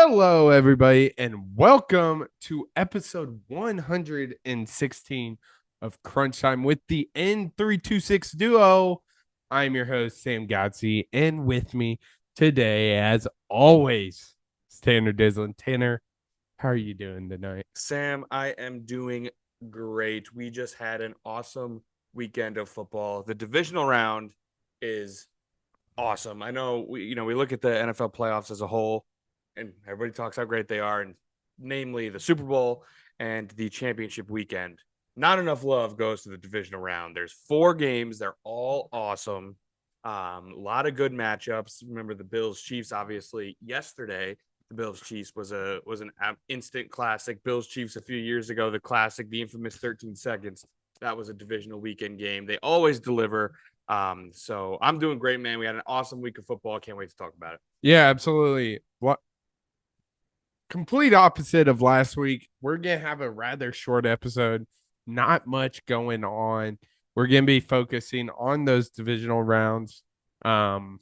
Hello, everybody, and welcome to episode 116 of Crunch Time with the N326 duo. I'm your host, Sam Godsey, and with me today, as always, is Tanner Dislin. Tanner, how are you doing tonight? Sam, I am doing great. We just had an awesome weekend of football. The divisional round is awesome. I know we look at the NFL playoffs as a whole and everybody talks how great they are, and namely the Super Bowl and the championship weekend. Not enough love goes to the divisional round. There's 4 games, they're all awesome. A lot of good matchups. Remember the Bills Chiefs, obviously, yesterday. The Bills Chiefs was an instant classic. Bills Chiefs a few years ago, the classic, the infamous 13 seconds. That was a divisional weekend game. They always deliver. So I'm doing great, man. We had an awesome week of football. Can't wait to talk about it. Yeah, absolutely. What complete opposite of last week. We're gonna have a rather short episode. Not much going on. We're gonna be focusing on those divisional rounds, um,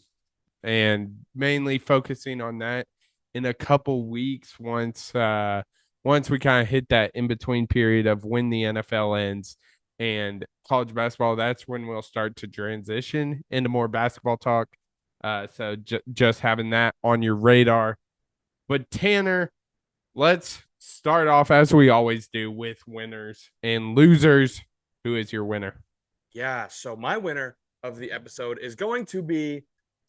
and mainly focusing on that in a couple weeks once we kind of hit that in between period of when the NFL ends and college basketball. That's when we'll start to transition into more basketball talk. So just having that on your radar. But Tanner, let's start off as we always do with winners and losers. Who is your winner? Yeah, so my winner of the episode is going to be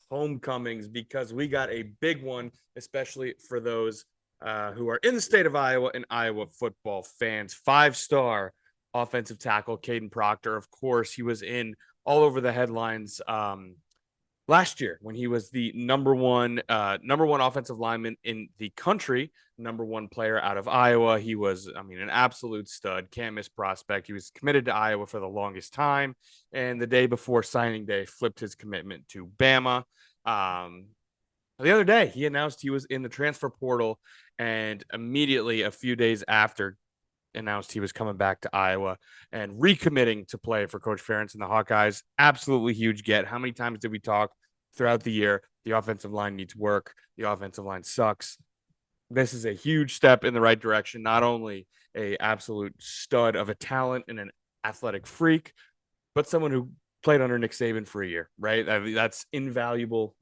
homecomings because we got a big one, especially for those who are in the state of Iowa and Iowa football fans. 5-star offensive tackle Caden Proctor. Of course, he was in all over the headlines last year when he was the number one offensive lineman in the country, number one player out of Iowa. He was, an absolute stud, can't miss prospect. He was committed to Iowa for the longest time, and the day before signing day, flipped his commitment to Bama. The other day, he announced he was in the transfer portal, and immediately, a few days after, announced he was coming back to Iowa and recommitting to play for Coach Ferentz and the Hawkeyes. Absolutely huge get. How many times did we talk throughout the year? The offensive line needs work. The offensive line sucks. This is a huge step in the right direction. Not only a absolute stud of a talent and an athletic freak, but someone who played under Nick Saban for a year, right? That's invaluable,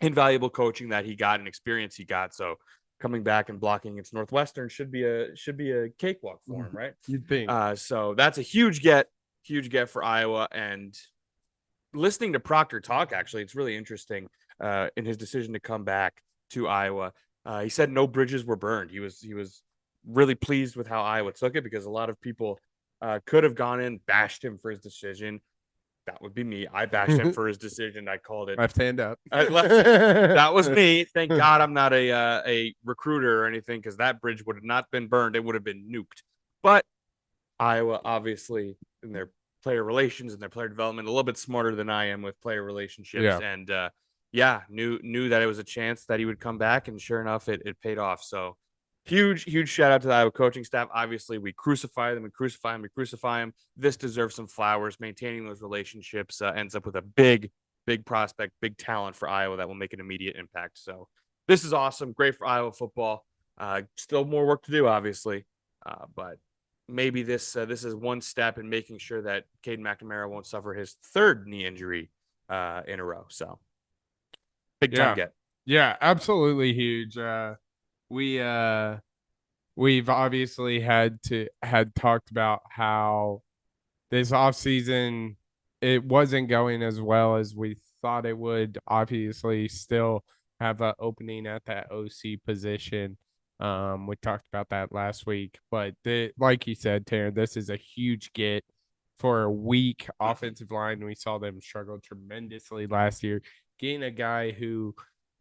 invaluable coaching that he got and experience he got. So coming back and blocking against Northwestern should be a cakewalk for him, right? You'd think. So that's a huge get for Iowa. And listening to Proctor talk, actually, it's really interesting in his decision to come back to Iowa. He said no bridges were burned. He was really pleased with how Iowa took it because a lot of people could have gone in, bashed him for his decision. That would be me. I bashed him for his decision. I called it Left hand up. that was me. Thank God I'm not a recruiter or anything, because that bridge would have not been burned. It would have been nuked. But Iowa, obviously, in their player relations and their player development, a little bit smarter than I am with player relationships. Yeah. And knew that it was a chance that he would come back, and sure enough, it paid off. So huge shout out to the Iowa coaching staff. Obviously, we crucify them, we crucify them. This deserves some flowers. Maintaining those relationships ends up with a big prospect, big talent for Iowa that will make an immediate impact. So this is awesome. Great for Iowa football. Still more work to do, obviously, but maybe this is one step in making sure that Caden McNamara won't suffer his 3rd knee injury in a row. So big time get. Yeah, absolutely huge. We we've obviously had talked about how this offseason it wasn't going as well as we thought it would. Obviously, still have an opening at that OC position. We talked about that last week, but like you said, Taryn, this is a huge get for a weak offensive line. We saw them struggle tremendously last year. Getting a guy who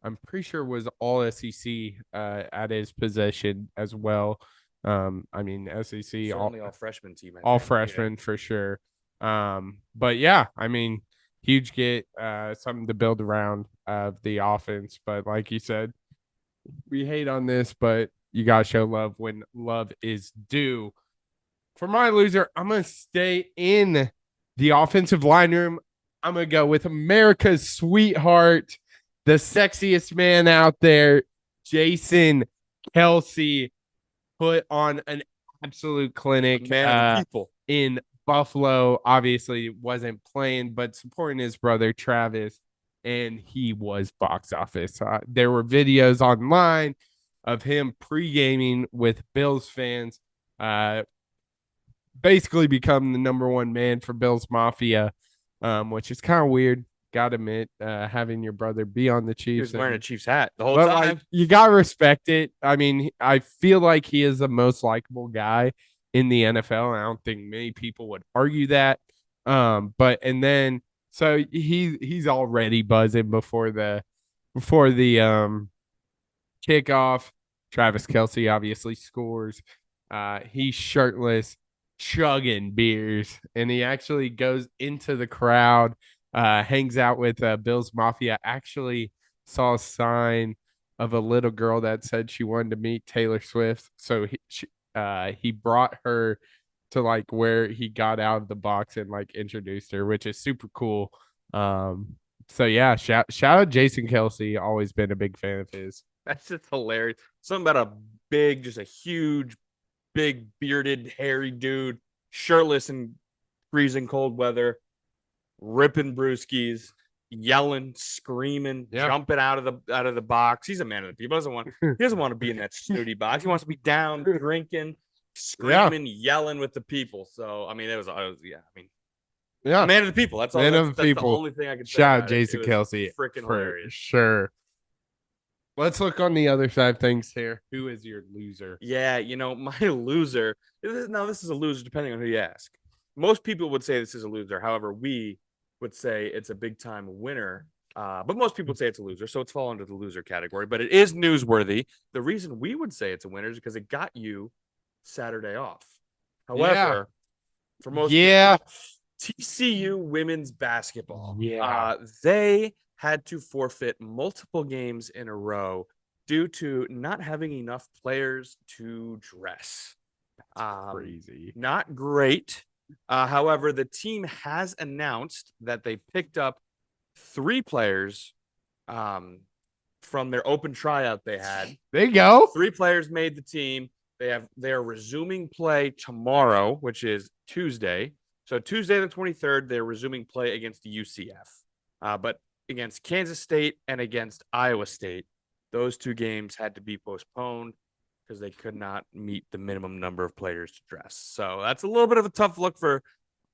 I'm pretty sure was all SEC at his position as well. SEC Certainly all freshman team. All freshmen for sure. But yeah, huge get, something to build around of the offense. But like you said, we hate on this, but you gotta show love when love is due. For my loser, I'm gonna stay in the offensive line room. I'm gonna go with America's sweetheart, the sexiest man out there, Jason Kelce put on an absolute clinic Man of the people. in Buffalo. Obviously, wasn't playing, but supporting his brother Travis, and he was box office. There were videos online of him pre-gaming with Bills fans. Basically become the number one man for Bills Mafia, which is kind of weird. Gotta admit, having your brother be on the He was Chiefs, wearing a Chiefs hat the whole but time. like you gotta respect it. I mean, I feel like he is the most likable guy in the NFL. I don't think many people would argue that. But and then so he's already buzzing before the kickoff. Travis Kelce obviously scores. He's shirtless, chugging beers, and he actually goes into the crowd, hangs out with Bills Mafia. Actually, saw a sign of a little girl that said she wanted to meet Taylor Swift, so he brought her to like where he got out of the box and like introduced her, which is super cool. So yeah, shout out Jason Kelce. Always been a big fan of his. That's just hilarious. Something about a big, just a huge, big bearded, hairy dude, shirtless in freezing cold weather, ripping brewskis, yelling, screaming, jumping out of the box. He's a man of the people. He doesn't want to be in that snooty box. He wants to be down drinking, screaming, yelling with the people. So I mean, it was yeah. I mean, yeah, man of the people. That's all. That's the only thing I can say. Shout out Jason Kelce, freaking for hilarious. Sure. Let's look on the other side of things here. Who is your loser? Yeah, my loser. Now, this is a loser depending on who you ask. Most people would say this is a loser. However, we would say it's a big time winner. But most people would say it's a loser. So it's fallen into the loser category. But it is newsworthy. The reason we would say it's a winner is because it got you Saturday off. However, for most people, TCU women's basketball, they had to forfeit multiple games in a row due to not having enough players to dress. Crazy. Not great. However, the team has announced that they picked up 3 players from their open tryout they had. There you go. 3 players made the team. They are resuming play tomorrow, which is Tuesday. So Tuesday the 23rd, they're resuming play against UCF. But against Kansas State and against Iowa State, those 2 games had to be postponed because they could not meet the minimum number of players to dress. So that's a little bit of a tough look for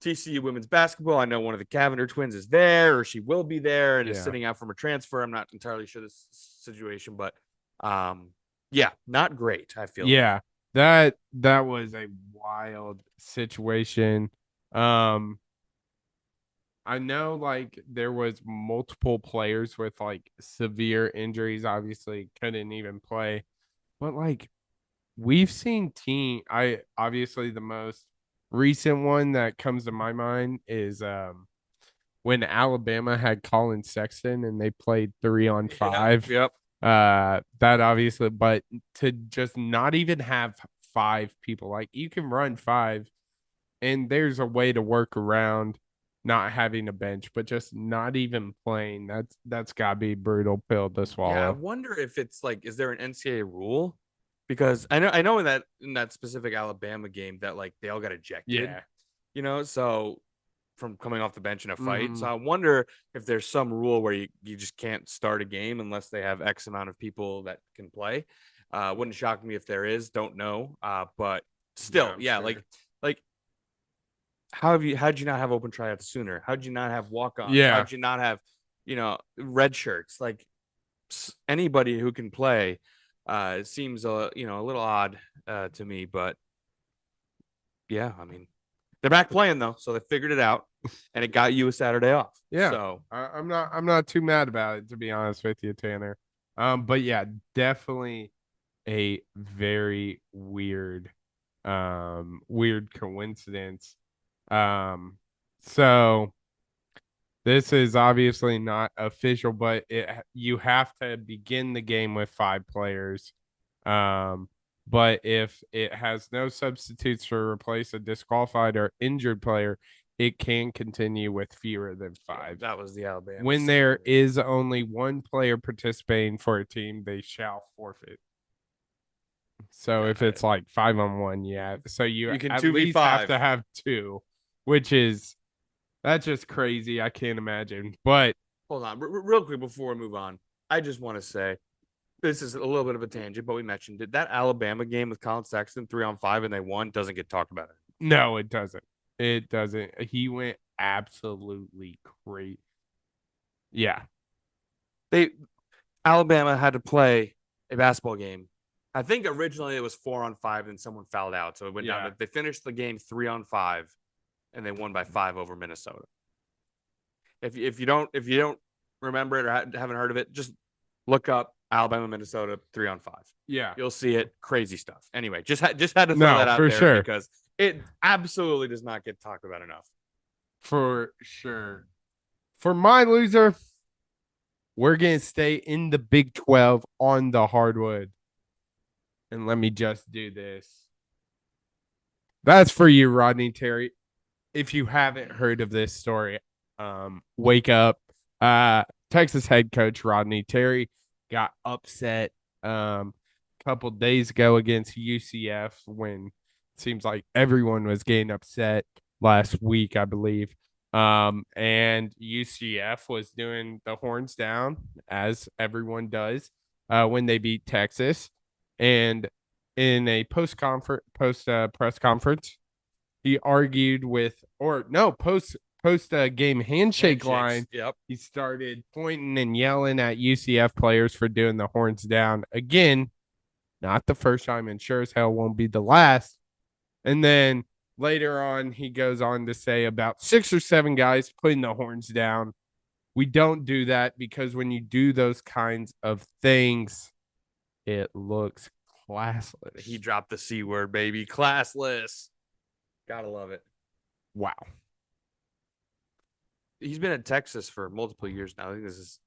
TCU women's basketball. I know one of the Cavender twins is there, or she will be there, and is sitting out from a transfer. I'm not entirely sure this situation, but not great. I feel. Yeah, that was a wild situation. I know like there was multiple players with like severe injuries, obviously couldn't even play. But like we've seen I obviously the most recent one that comes to my mind is when Alabama had Colin Sexton and they played 3-on-5. Yep. That obviously, but to just not even have 5 people, like you can run 5 and there's a way to work around not having a bench, but just not even playing. That's gotta be a brutal pill to swallow. Yeah, I wonder if it's like, is there an NCAA rule? Because I know in that specific Alabama game that like they all got ejected. Yeah. So from coming off the bench in a fight. So I wonder if there's some rule where you just can't start a game unless they have X amount of people that can play. Wouldn't shock me if there is. Don't know. But still, sure. Like how'd you not have open tryouts sooner? How'd you not have walk-ons? How'd you not have, red shirts? Like anybody who can play, it seems a little odd to me, but yeah, I mean, they're back playing though, so they figured it out, and it got you a Saturday off. Yeah, so I'm not too mad about it, to be honest with you, Tanner. But yeah, definitely a very weird coincidence. So this is obviously not official, but you have to begin the game with 5 players. But if it has no substitutes to replace a disqualified or injured player, it can continue with fewer than 5. That was the Alabama. When there is only one player participating for a team, they shall forfeit. So if it's like 5-on-1, yeah. So you can at 2v5. least have to have 2, which is that's just crazy. I can't imagine. But hold on, real quick before we move on, I just want to say this is a little bit of a tangent, but we mentioned it. That Alabama game with Colin Sexton 3-on-5 and they won doesn't get talked about. no, it doesn't. It doesn't. He went absolutely crazy. Yeah. Alabama had to play a basketball game. I think originally it was 4-on-5 and someone fouled out. So it went down. They finished the game 3-on-5 and they won by 5 over Minnesota. If you don't remember it or haven't heard of it, just look up Alabama, Minnesota 3-on-5. Yeah. You'll see it. Crazy stuff. Anyway, just had to throw that out for there sure. because it absolutely does not get talked about enough. For sure. For my loser, we're going to stay in the Big 12 on the hardwood. And let me just do this. That's for you, Rodney Terry. If you haven't heard of this story, wake up. Texas head coach Rodney Terry got upset a couple days ago against UCF when it seems like everyone was getting upset last week, I believe. And UCF was doing the horns down, as everyone does, when they beat Texas. And in a post press conference, he argued with, post game handshake line. Yep. He started pointing and yelling at UCF players for doing the horns down. Again, not the first time, and sure as hell won't be the last. And then later on, he goes on to say about 6 or 7 guys putting the horns down. We don't do that because when you do those kinds of things, it looks classless. He dropped the C word, baby. Classless. Gotta love it. Wow. He's been at Texas for multiple years now. I think this is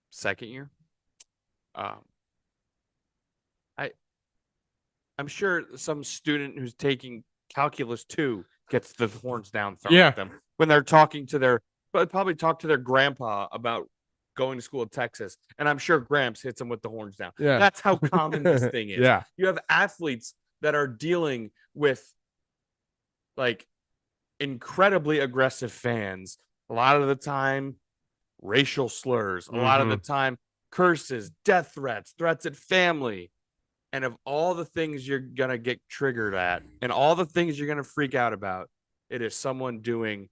second year. I'm sure some student who's taking calculus 2 gets the horns down thrown at them when they're talking to their grandpa about going to school in Texas. And I'm sure Gramps hits them with the horns down. Yeah. That's how common this thing is. Yeah. You have athletes that are dealing with like incredibly aggressive fans. A lot of the time, racial slurs. A lot of the time, curses, death threats, threats at family. And of all the things you're going to get triggered at and all the things you're going to freak out about, it is someone doing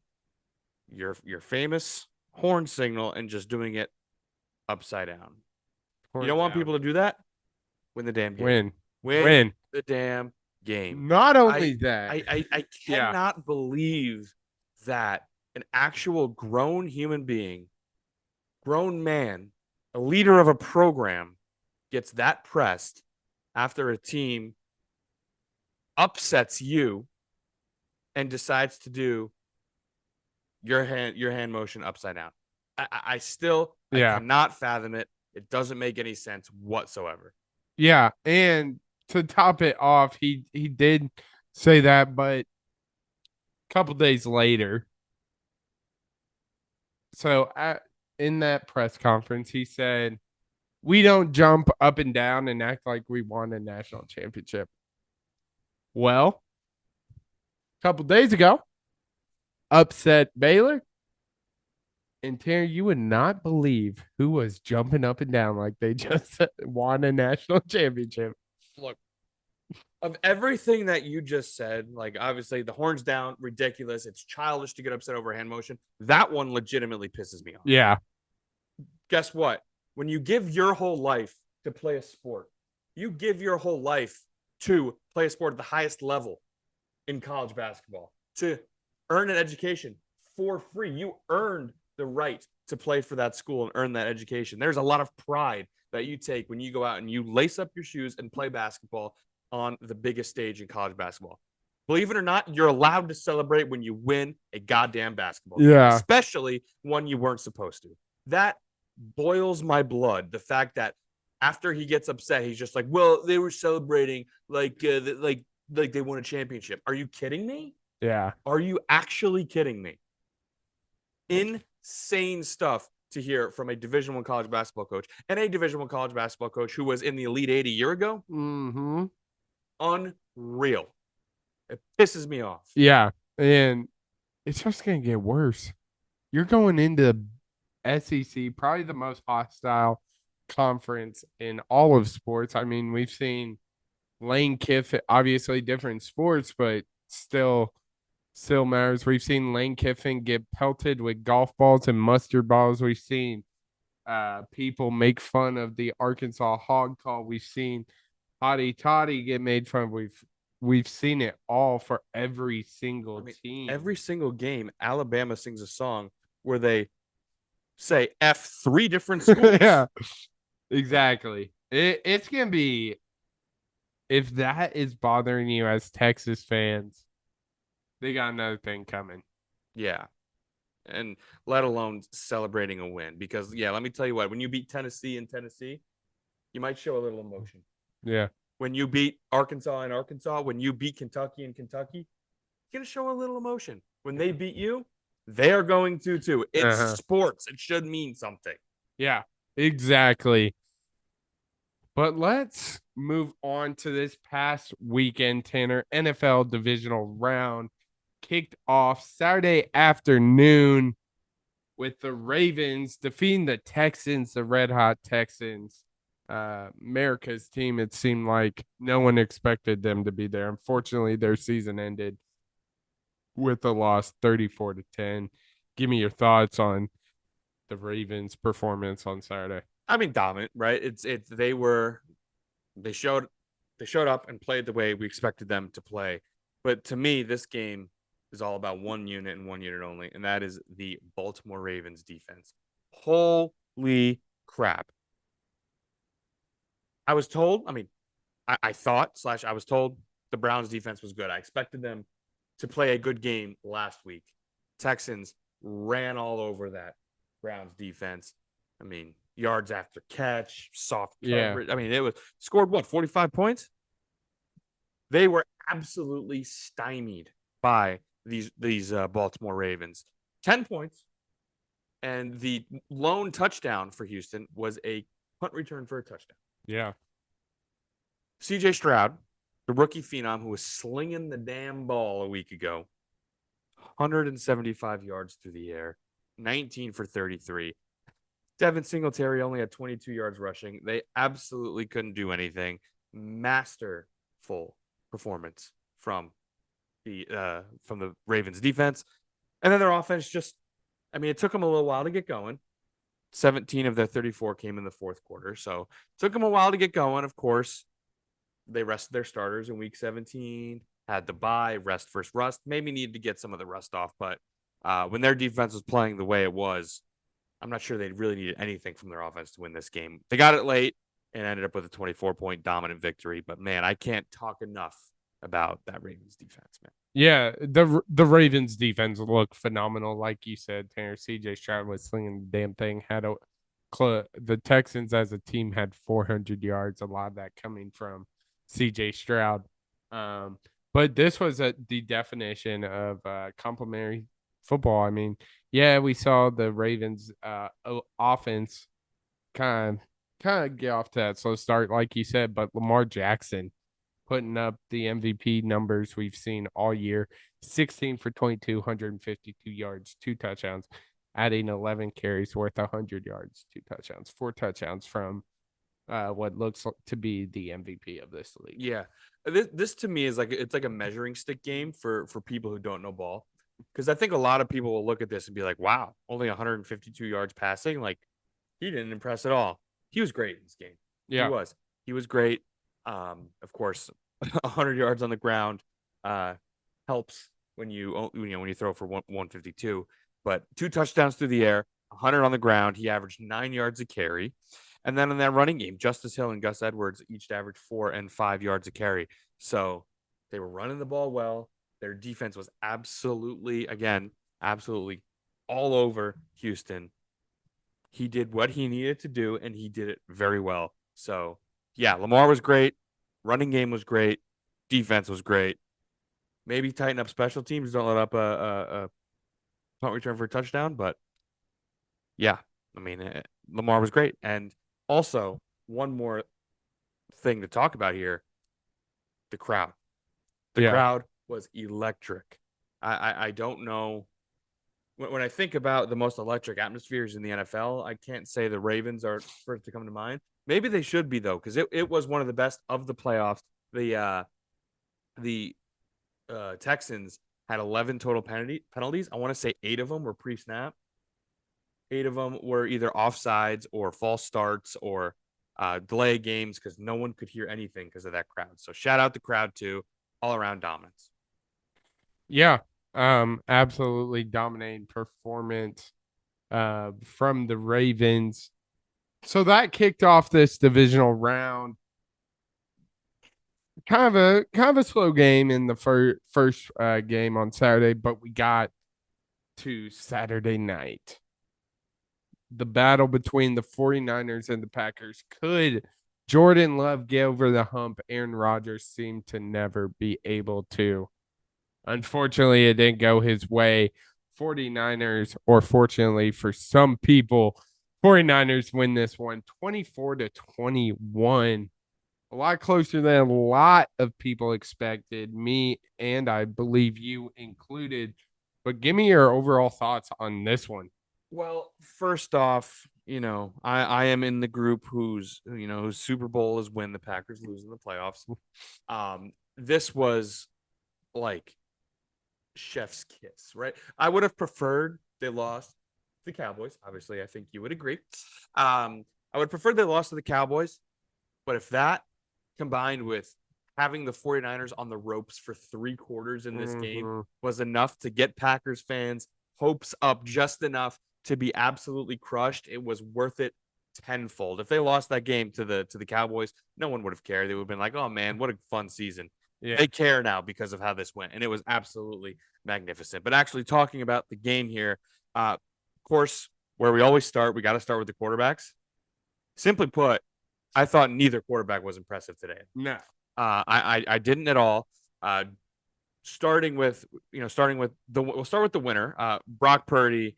your famous horn signal and just doing it upside down. You don't want people to do that? Win the damn game. Win the damn game. Not only that. I cannot believe that an actual grown human being, grown man, a leader of a program gets that pressed after a team upsets you and decides to do your hand motion upside down. I cannot fathom it. It doesn't make any sense whatsoever. Yeah, and to top it off, he did say that, but a couple days later, so in that press conference, he said, "We don't jump up and down and act like we won a national championship." Well, a couple days ago, upset Baylor. And Terry, you would not believe who was jumping up and down like they just won a national championship. Look, of everything that you just said, like obviously the horns down, ridiculous. It's childish to get upset over hand motion. That one legitimately pisses me off. Yeah. Guess what? When you give your whole life to play a sport, you give your whole life to play a sport at the highest level in college basketball, to earn an education for free. You earned the right to play for that school and earn that education. There's a lot of pride that you take when you go out and you lace up your shoes and play basketball on the biggest stage in college basketball. Believe it or not, you're allowed to celebrate when you win a goddamn basketball game, especially when you weren't supposed to. That boils my blood. The fact that after he gets upset, he's just like, well, they were celebrating like they won a championship. Are you kidding me? Yeah. Are you actually kidding me? Insane stuff to hear from a Division I college basketball coach and a Division I college basketball coach who was in the Elite Eight a year ago. Mm-hmm. Unreal. It pisses me off. Yeah. And it's just gonna get worse. You're going into SEC, probably the most hostile conference in all of sports. I mean, we've seen Lane Kiffin, obviously different sports, but still matters. We've seen Lane Kiffin get pelted with golf balls and mustard balls. We've seen people make fun of the Arkansas hog call. We've seen Hottie Toddy get made fun of. We've seen it all for every single team. Every single game, Alabama sings a song where they say F 3 different schools. Yeah, exactly. It's gonna be, if that is bothering you as Texas fans, they got another thing coming. Yeah. And let alone celebrating a win. Because, yeah, let me tell you what, when you beat Tennessee in Tennessee, you might show a little emotion. Yeah. When you beat Arkansas in Arkansas, when you beat Kentucky in Kentucky, you're going to show a little emotion. When they beat you, they are going to too. It's sports. It should mean something. Yeah, exactly. But let's move on to this past weekend, Tanner. NFL divisional round kicked off Saturday afternoon with the Ravens defeating the Texans, the Red Hot Texans. America's team, it seemed like no one expected them to be there. Unfortunately, their season ended with a loss 34-10. Give me your thoughts on the Ravens' performance on Saturday. I mean, dominant, right? They showed up and played the way we expected them to play. But to me, this game is all about one unit and one unit only, and that is the Baltimore Ravens defense. Holy crap. I was told, I thought / I was told the Browns defense was good. I expected them to play a good game last week. Texans ran all over that Browns defense. I mean, yards after catch, soft coverage. Yeah. I mean, it was scored 45 points? They were absolutely stymied by these Baltimore Ravens. 10 points. And the lone touchdown for Houston was a punt return for a touchdown. Yeah. CJ Stroud, the rookie phenom who was slinging the damn ball a week ago, 175 yards through the air, 19 for 33. Devin Singletary only had 22 yards rushing. They absolutely couldn't do anything. Masterful performance from the Ravens defense. And then their offense it took them a little while to get going. 17 of their 34 came in the fourth quarter. So it took them a while to get going. Of course, they rested their starters in week 17, had the bye, rest versus rust. Maybe needed to get some of the rust off. But when their defense was playing the way it was, I'm not sure they really needed anything from their offense to win this game. They got it late and ended up with a 24-point dominant victory. But, man, I can't talk enough about that Ravens defense, man. Yeah, the Ravens defense looked phenomenal, like you said. Tanner, CJ Stroud was slinging the damn thing. The Texans as a team had 400 yards. A lot of that coming from CJ Stroud. But this was the definition of complementary football. I mean, yeah, we saw the Ravens offense kind of get off to that slow start, like you said, but Lamar Jackson putting up the MVP numbers we've seen all year. 16 for 22, 152 yards, 2 touchdowns, adding 11 carries worth 100 yards, 2 touchdowns, 4 touchdowns from what looks to be the MVP of this league. Yeah. This to me is it's like a measuring stick game for people who don't know ball. Because I think a lot of people will look at this and be like, wow, only 152 yards passing. Like, he didn't impress at all. He was great in this game. Yeah. He was great. Of course, 100 yards on the ground helps when you throw for 152. But 2 touchdowns through the air, 100 on the ground. He averaged 9 yards a carry. And then in that running game, Justice Hill and Gus Edwards each averaged 4 and 5 yards a carry. So they were running the ball well. Their defense was absolutely all over Houston. He did what he needed to do, and he did it very well. So, yeah, Lamar was great. Running game was great. Defense was great. maybe tighten up special teams. Don't let up a punt return for a touchdown. But yeah, I mean, Lamar was great. And also, one more thing to talk about here: the crowd. The Yeah. crowd was electric. I don't know when I think about the most electric atmospheres in the NFL. I can't say the Ravens are first to come to mind. Maybe they should be though, because it was one of the best of the playoffs. The Texans had 11 total penalties. I want to say 8 of them were pre-snap. 8 of them were either offsides or false starts or delay games because no one could hear anything because of that crowd. So shout out the crowd too, all around dominance. Yeah. Absolutely dominating performance from the Ravens. So that kicked off this divisional round. Kind of a slow game in the first game on Saturday, but we got to Saturday night. The battle between the 49ers and the Packers. Could Jordan Love get over the hump? Aaron Rodgers seemed to never be able to. Unfortunately, it didn't go his way. 49ers, or fortunately for some people, 49ers win this one 24-21. A lot closer than a lot of people expected, me and I believe you included. But give me your overall thoughts on this one. Well, first off, I am in the group whose Super Bowl is when the Packers lose in the playoffs. This was like chef's kiss, right? I would have preferred they lost the Cowboys. Obviously, I think you would agree. I would prefer they lost to the Cowboys, but if that combined with having the 49ers on the ropes for 3 quarters in this game was enough to get Packers fans hopes up just enough to be absolutely crushed, it was worth it tenfold. If they lost that game to the Cowboys, no one would have cared. They would have been like, "Oh man, what a fun season." Yeah. They care now because of how this went, and it was absolutely magnificent. But actually, talking about the game here, of course, where we always start, we got to start with the quarterbacks. Simply put, I thought neither quarterback was impressive today. No. I didn't at all. Starting with we'll start with the winner, Brock Purdy.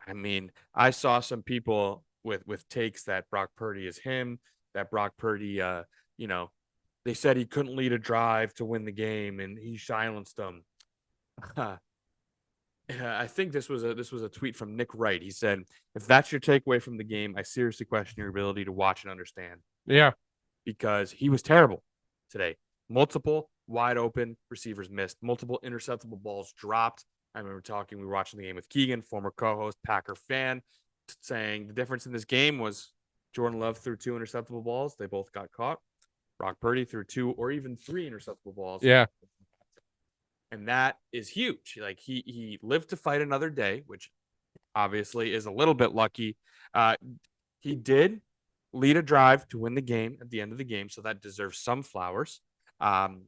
I mean, I saw some people with takes that Brock Purdy is him, that Brock Purdy, they said he couldn't lead a drive to win the game, and he silenced them. I think this was a tweet from Nick Wright. He said, "If that's your takeaway from the game, I seriously question your ability to watch and understand." Yeah. Because he was terrible today. Multiple wide open receivers missed, multiple interceptable balls dropped. I remember we were watching the game with Keegan, former co-host, Packer fan, saying the difference in this game was Jordan Love threw 2 interceptable balls. They both got caught. Brock Purdy threw 2 or even 3 interceptable balls. Yeah. And that is huge. Like he lived to fight another day, which obviously is a little bit lucky. He did lead a drive to win the game at the end of the game, so that deserves some flowers.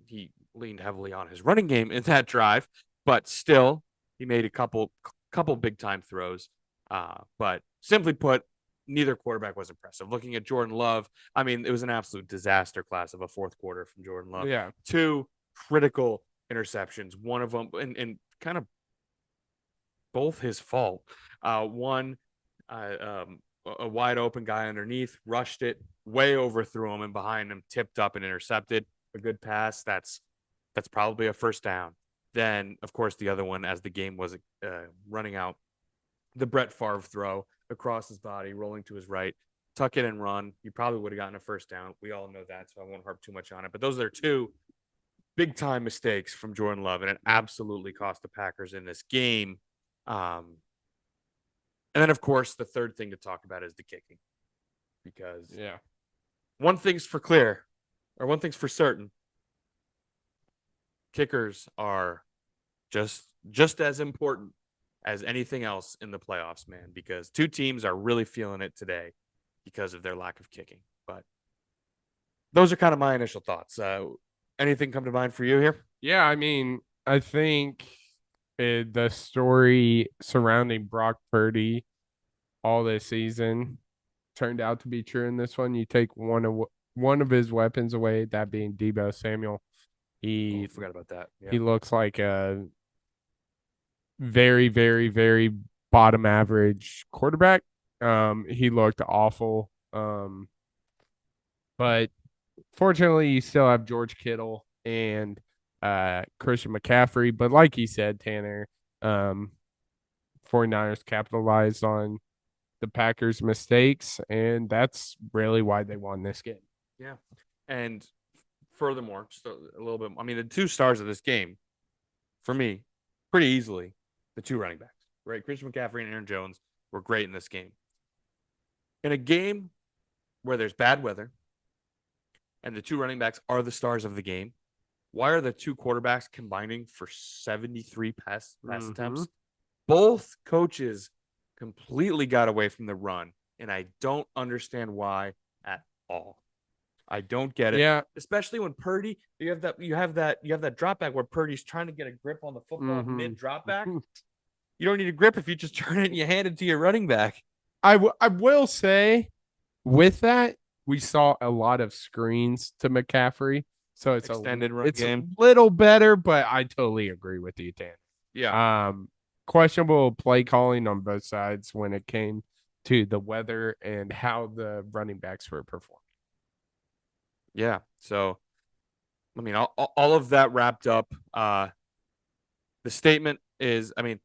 He leaned heavily on his running game in that drive, but still, he made a couple big time throws. But simply put, neither quarterback was impressive. Looking at Jordan Love, I mean, it was an absolute disaster class of a fourth quarter from Jordan Love. Yeah. 2 critical interceptions, one of them, and kind of both his fault. One, a wide open guy underneath, rushed it, way overthrew him, and behind him, tipped up and intercepted. A good pass. That's probably a first down. Then, of course, the other one, as the game was running out, the Brett Favre throw across his body, rolling to his right, tuck it and run. He probably would have gotten a first down. We all know that, so I won't harp too much on it. But those are 2 big time mistakes from Jordan Love, and it absolutely cost the Packers in this game. And then, of course, the third thing to talk about is the kicking, because one thing's for certain: kickers are just as important as anything else in the playoffs, man. Because 2 teams are really feeling it today because of their lack of kicking. But those are kind of my initial thoughts. Anything come to mind for you here? Yeah, I mean, I think the story surrounding Brock Purdy all this season turned out to be true in this one. You take one of his weapons away, that being Debo Samuel. He forgot about that. Yeah. he looks like a very, very, very bottom average quarterback. He looked awful. But fortunately, you still have George Kittle and Christian McCaffrey. But like you said, Tanner, 49ers capitalized on the Packers' mistakes, and that's really why they won this game. Yeah. And furthermore, just a little bit, I mean, the two stars of this game, for me, pretty easily, the two running backs, right? Christian McCaffrey and Aaron Jones were great in this game. In a game where there's bad weather and the two running backs are the stars of the game, why are the two quarterbacks combining for 73 pass attempts? Both coaches completely got away from the run, and I don't understand why at all. I don't get it. Yeah, Especially when Purdy, you have that drop back where Purdy's trying to get a grip on the football mid drop back. You don't need a grip if you just turn it and you hand it to your running back. I will say, with that, we saw a lot of screens to McCaffrey, so it's Extended run game. a little better, but I totally agree with you, Dan. Yeah. Questionable play calling on both sides when it came to the weather and how the running backs were performing. Yeah. So, I mean, all of that wrapped up. The statement is, I mean,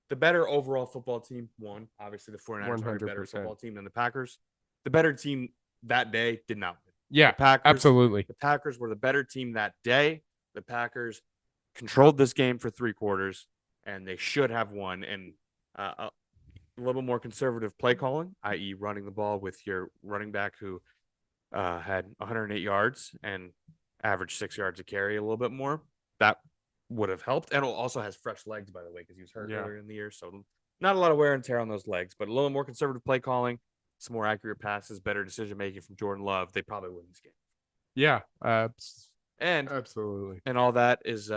the better overall football team won. Obviously, the 49ers were a better 100%. football team than the Packers. The better team that day did not win. Yeah, absolutely. The Packers were the better team that day. The Packers controlled this game for 3 quarters, and they should have won. And a little bit more conservative play calling, i.e., running the ball with your running back who had 108 yards and averaged 6 yards a carry, a little bit more. That would have helped. And also has fresh legs, by the way, because he was hurt earlier in the year. So not a lot of wear and tear on those legs, but a little more conservative play calling, some more accurate passes, better decision making from Jordan Love. They probably win this game. Yeah, and absolutely. And all that is,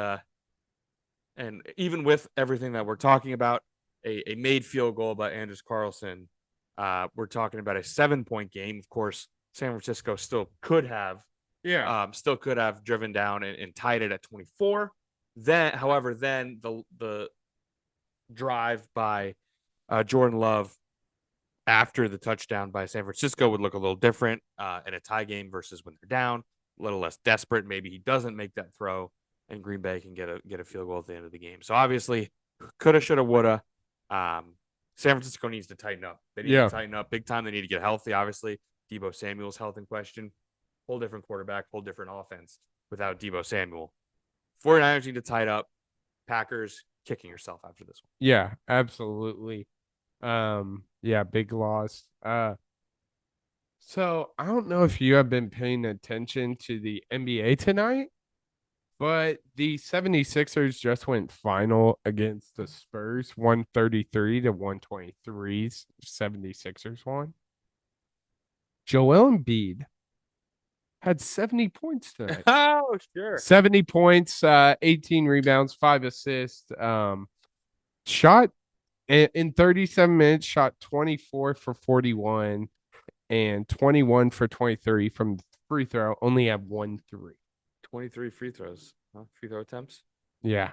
and even with everything that we're talking about, a made field goal by Anders Carlson. We're talking about a 7-point game. Of course, San Francisco still could have driven down and tied it at 24. However, the drive by Jordan Love after the touchdown by San Francisco would look a little different in a tie game versus when they're down, a little less desperate. Maybe he doesn't make that throw, and Green Bay can get a field goal at the end of the game. So obviously, coulda, shoulda, woulda. San Francisco needs to tighten up. They need to tighten up big time. They need to get healthy. Obviously, Deebo Samuel's health in question. Whole different quarterback, whole different offense without Deebo Samuel. 49ers need to tighten up. Packers kicking yourself after this one. Yeah, absolutely. Big loss. So I don't know if you have been paying attention to the NBA tonight, but the 76ers just went final against the Spurs, 133 to 123. 76ers won. Joel Embiid had 70 points tonight. Oh, sure. 70 points, 18 rebounds, 5 assists. Shot in 37 minutes, shot 24 for 41 and 21 for 23 from the free throw. Only have 1 3. 23 free throws, free throw attempts. Yeah.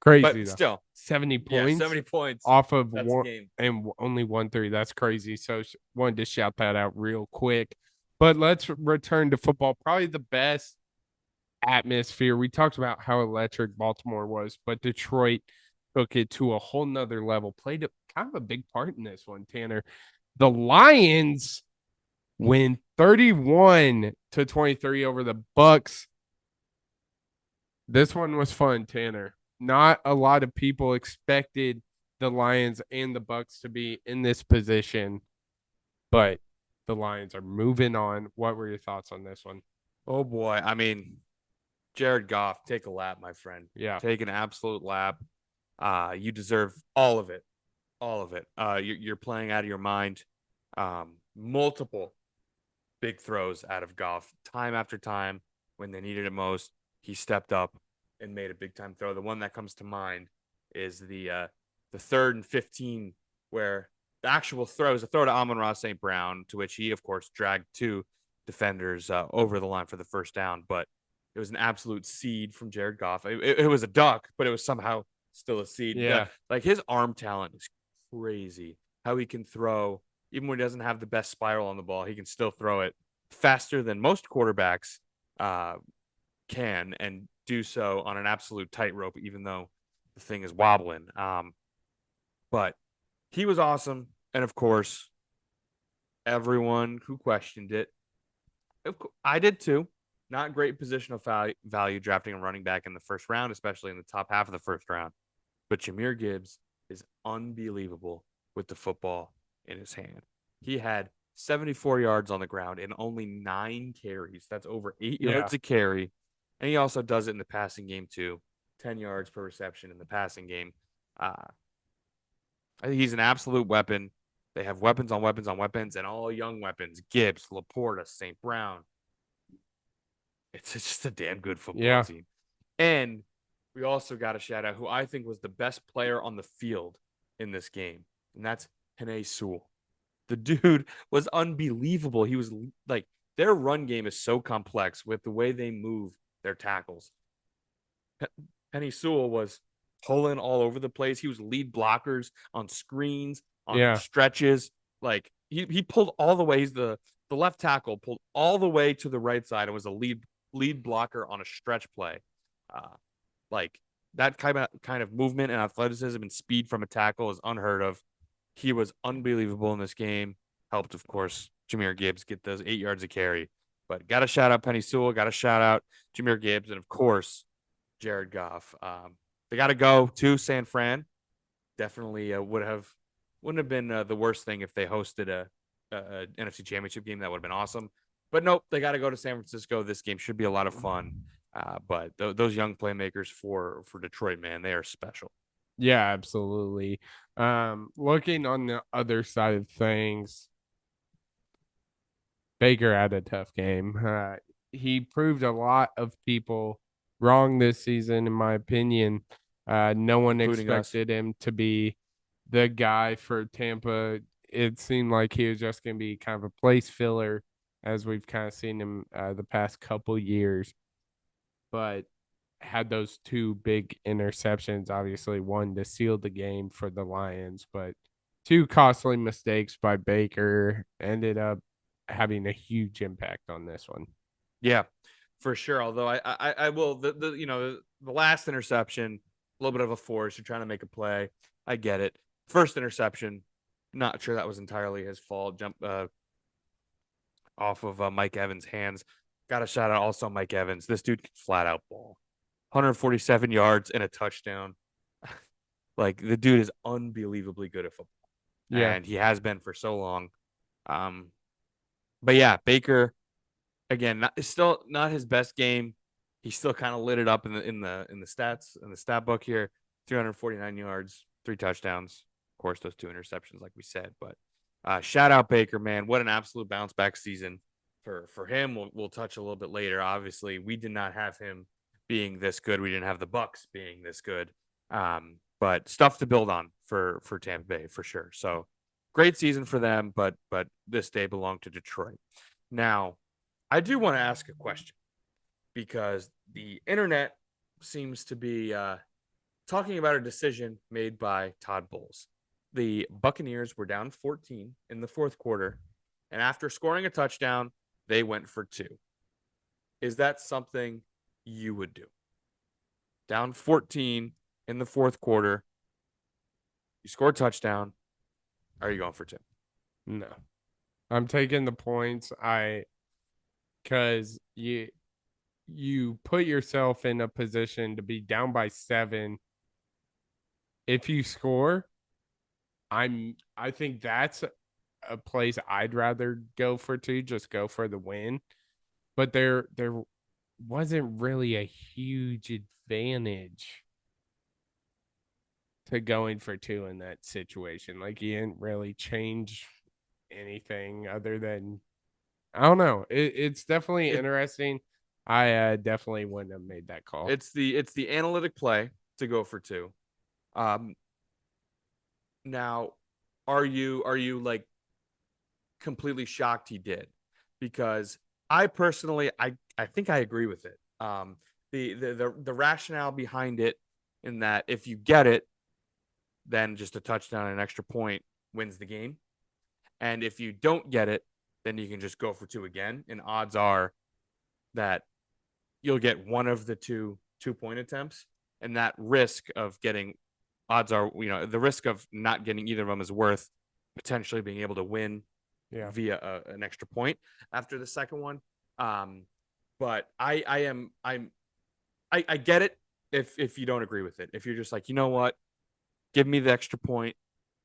Crazy, but though. Still 70 points. 70 points off of one and only 1 3. That's crazy. So wanted to shout that out real quick. But let's return to football. Probably the best atmosphere. We talked about how electric Baltimore was, but Detroit took it to a whole nother level. Played kind of a big part in this one, Tanner. The Lions win 31 to 23 over the Bucs. This one was fun, Tanner. Not a lot of people expected the Lions and the Bucs to be in this position, but the Lions are moving on. What were your thoughts on this one? Oh boy, I mean, Jared Goff, take a lap, my friend. Yeah, take an absolute lap. You deserve all of it, you're playing out of your mind. Multiple big throws out of Goff, time after time when they needed it most. He stepped up and made a big time throw. The one that comes to mind is the 3rd and 15, where the actual throw is a throw to Amon-Ra St. Brown, to which he, of course, dragged 2 defenders over the line for the first down. But It was an absolute seed from Jared Goff. It was a duck, but it was somehow still a seed. Yeah. Like his arm talent is crazy. How he can throw, even when he doesn't have the best spiral on the ball, he can still throw it faster than most quarterbacks uh, can, and do so on an absolute tightrope, even though the thing is wobbling. But he was awesome. And of course, everyone who questioned it, I did too. Not great positional value drafting a running back in the first round, especially in the top half of the first round. But Jahmyr Gibbs is unbelievable with the football in his hand. He had 74 yards on the ground in only 9 carries. That's over 8 yards a carry. And he also does it in the passing game too. 10 yards per reception in the passing game. I think he's an absolute weapon. They have weapons on weapons on weapons, and all young weapons. Gibbs, Laporta, St. Brown. It's just a damn good football team. And we also got to shout out who I think was the best player on the field in this game, and that's Penei Sewell. The dude was unbelievable. He was like, their run game is so complex with the way they move their tackles. Penei Sewell was pulling all over the place. He was lead blockers on screens, on stretches. Like he pulled all the way. He's the left tackle, pulled all the way to the right side and was a lead blocker on a stretch play. Like that kind of movement and athleticism and speed from a tackle is unheard of. He was unbelievable in this game. Helped, of course, Jahmyr Gibbs get those 8 yards of carry. But got to shout out Penei Sewell, got to shout out Jahmyr Gibbs, and of course, Jared Goff. They got to go to San Fran. Definitely wouldn't have been the worst thing if they hosted a NFC Championship game. That would have been awesome. But nope, they got to go to San Francisco. This game should be a lot of fun. But those young playmakers for Detroit, man, they are special. Yeah, absolutely. Looking on the other side of things, Baker had a tough game. He proved a lot of people wrong this season, in my opinion. No one expected him to be the guy for Tampa. It seemed like he was just going to be kind of a place filler, as we've kind of seen him the past couple years. But had those 2 big interceptions, obviously one to seal the game for the Lions, but 2 costly mistakes by Baker ended up having a huge impact on this one. Yeah, for sure. Although I will the last interception, a little bit of a force. You're trying to make a play. I get it. First interception, not sure that was entirely his fault. Jump off of Mike Evans' hands. Got to shout out also Mike Evans. This dude can flat out ball. 147 yards and a touchdown. Like the dude is unbelievably good at football. Yeah. And he has been for so long. But yeah, Baker again, still not his best game. He still kind of lit it up in the stats in the stat book here. 349 yards, 3 touchdowns. Of course, those 2 interceptions, like we said. But shout out Baker, man! What an absolute bounce back season for him. We'll touch a little bit later. Obviously, we did not have him being this good. We didn't have the Bucs being this good. But stuff to build on for Tampa Bay for sure. So great season for them, but this day belonged to Detroit. Now, I do want to ask a question because the internet seems to be talking about a decision made by Todd Bowles. The Buccaneers were down 14 in the fourth quarter, and after scoring a touchdown, they went for 2. Is that something you would do? Down 14 in the fourth quarter, you score a touchdown. Are you going for 2? No, I'm taking the points. Because you put yourself in a position to be down by 7. If you score, I think that's a place I'd rather go for 2, just go for the win. But there wasn't really a huge advantage to going for 2 in that situation. Like he didn't really change anything other than I don't know. It's definitely interesting. I definitely wouldn't have made that call. It's the analytic play to go for 2. Now, are you like completely shocked he did? Because I personally, I think I agree with it. The rationale behind it, in that if you get it, then just a touchdown and an extra point wins the game. And if you don't get it, then you can just go for 2 again. And odds are that you'll get one of the 2-point attempts. And that risk of getting, odds are, the risk of not getting either of them is worth potentially being able to win via an extra point after the second one. But I get it if you don't agree with it. If you're just like, you know what, give me the extra point.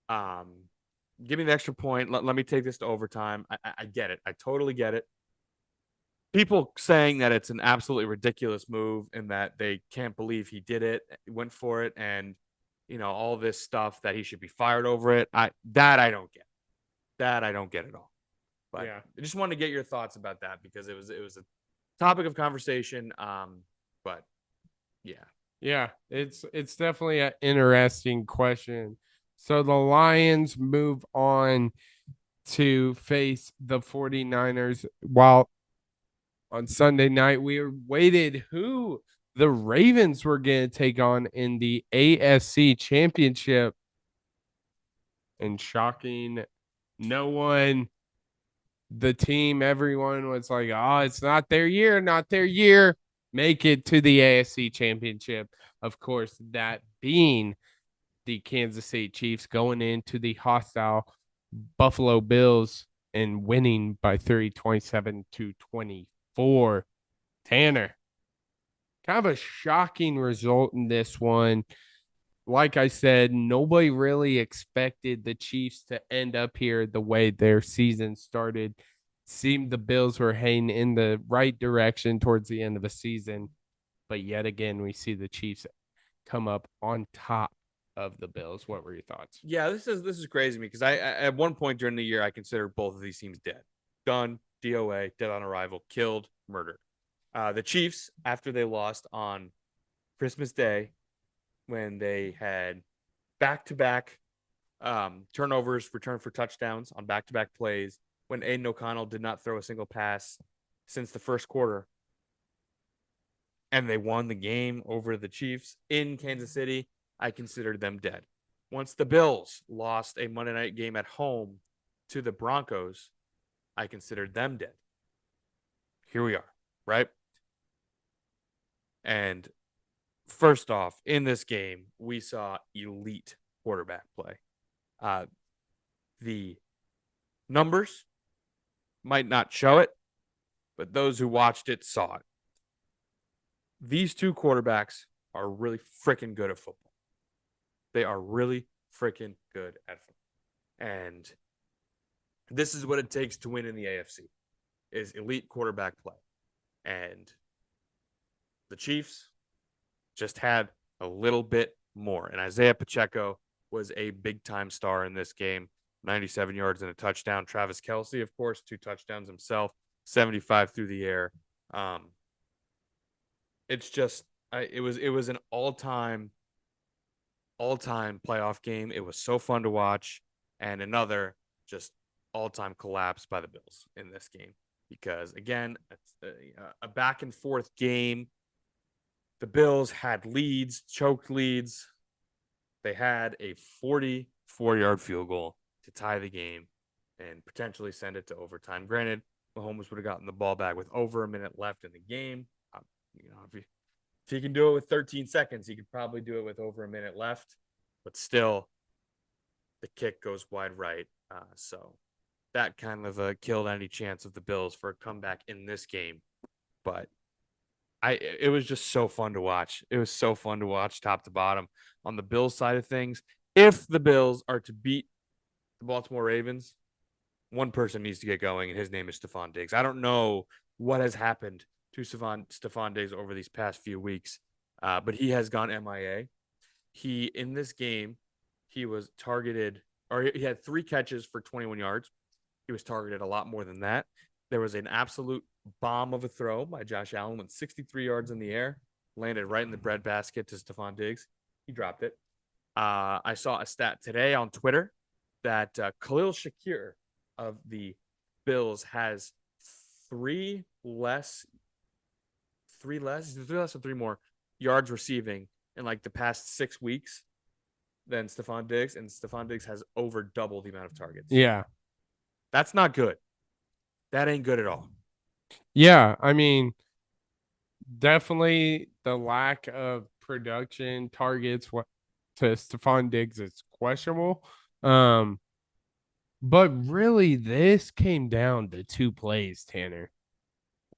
Give me the extra point. Let me take this to overtime. I get it. I totally get it. People saying that it's an absolutely ridiculous move and that they can't believe he did it, went for it, and all this stuff that he should be fired over it. I don't get. That I don't get at all. But I just wanted to get your thoughts about that because it was a topic of conversation. But yeah, it's definitely an interesting question. So the Lions move on to face the 49ers, while on Sunday night we waited who the Ravens were going to take on in the AFC Championship. And shocking, no one, the team, everyone was like, oh, it's not their year, not their year. Make it to the AFC Championship. Of course, that being the Kansas City Chiefs going into the hostile Buffalo Bills and winning by 27-24. Tanner, kind of a shocking result in this one. Like I said, nobody really expected the Chiefs to end up here the way their season started. Seemed the Bills were heading in the right direction towards the end of the season. But yet again, we see the Chiefs come up on top of the Bills. What were your thoughts? Yeah, this is crazy to me because I at one point during the year I considered both of these teams dead, done, DOA, dead on arrival, killed, murdered. The Chiefs, after they lost on Christmas Day, when they had back-to-back turnovers, return for touchdowns on back-to-back plays, when Aiden O'Connell did not throw a single pass since the first quarter, and they won the game over the Chiefs in Kansas City, I considered them dead. Once the Bills lost a Monday night game at home to the Broncos, I considered them dead. Here we are, right? And first off, in this game, we saw elite quarterback play. The numbers might not show it, but those who watched it saw it. These two quarterbacks are really freaking good at football. They are really freaking good at football. And this is what it takes to win in the AFC, is elite quarterback play. And the Chiefs just had a little bit more. And Isaiah Pacheco was a big-time star in this game. 97 yards and a touchdown. Travis Kelce, of course, 2 touchdowns himself, 75 through the air. It's just it was an all-time playoff game. It was so fun to watch, and another just all-time collapse by the Bills in this game because, again, it's a back-and-forth game. The Bills had leads, choked leads. They had a 44-yard field goal to tie the game and potentially send it to overtime. Granted, Mahomes would have gotten the ball back with over a minute left in the game. If he can do it with 13 seconds, he could probably do it with over a minute left. But still, the kick goes wide right. So that kind of killed any chance of the Bills for a comeback in this game. But it was just so fun to watch. It was so fun to watch top to bottom. On the Bills side of things, if the Bills are to beat the Baltimore Ravens, one person needs to get going, and his name is Stephon Diggs. I don't know what has happened to Stephon Diggs over these past few weeks, but he has gone MIA. In this game, he was targeted, or he had 3 catches for 21 yards. He was targeted a lot more than that. There was an absolute bomb of a throw by Josh Allen, went 63 yards in the air, landed right in the breadbasket to Stephon Diggs. He dropped it. I saw a stat today on Twitter that Khalil Shakir of the Bills has 3 three less, three less or three more yards receiving in like the past 6 weeks than Stephon Diggs, and Stephon Diggs has over double the amount of targets. Yeah. That's not good. That ain't good at all. Yeah. I mean, definitely the lack of production targets to Stephon Diggs is questionable. Um, but really, this came down to two plays, Tanner.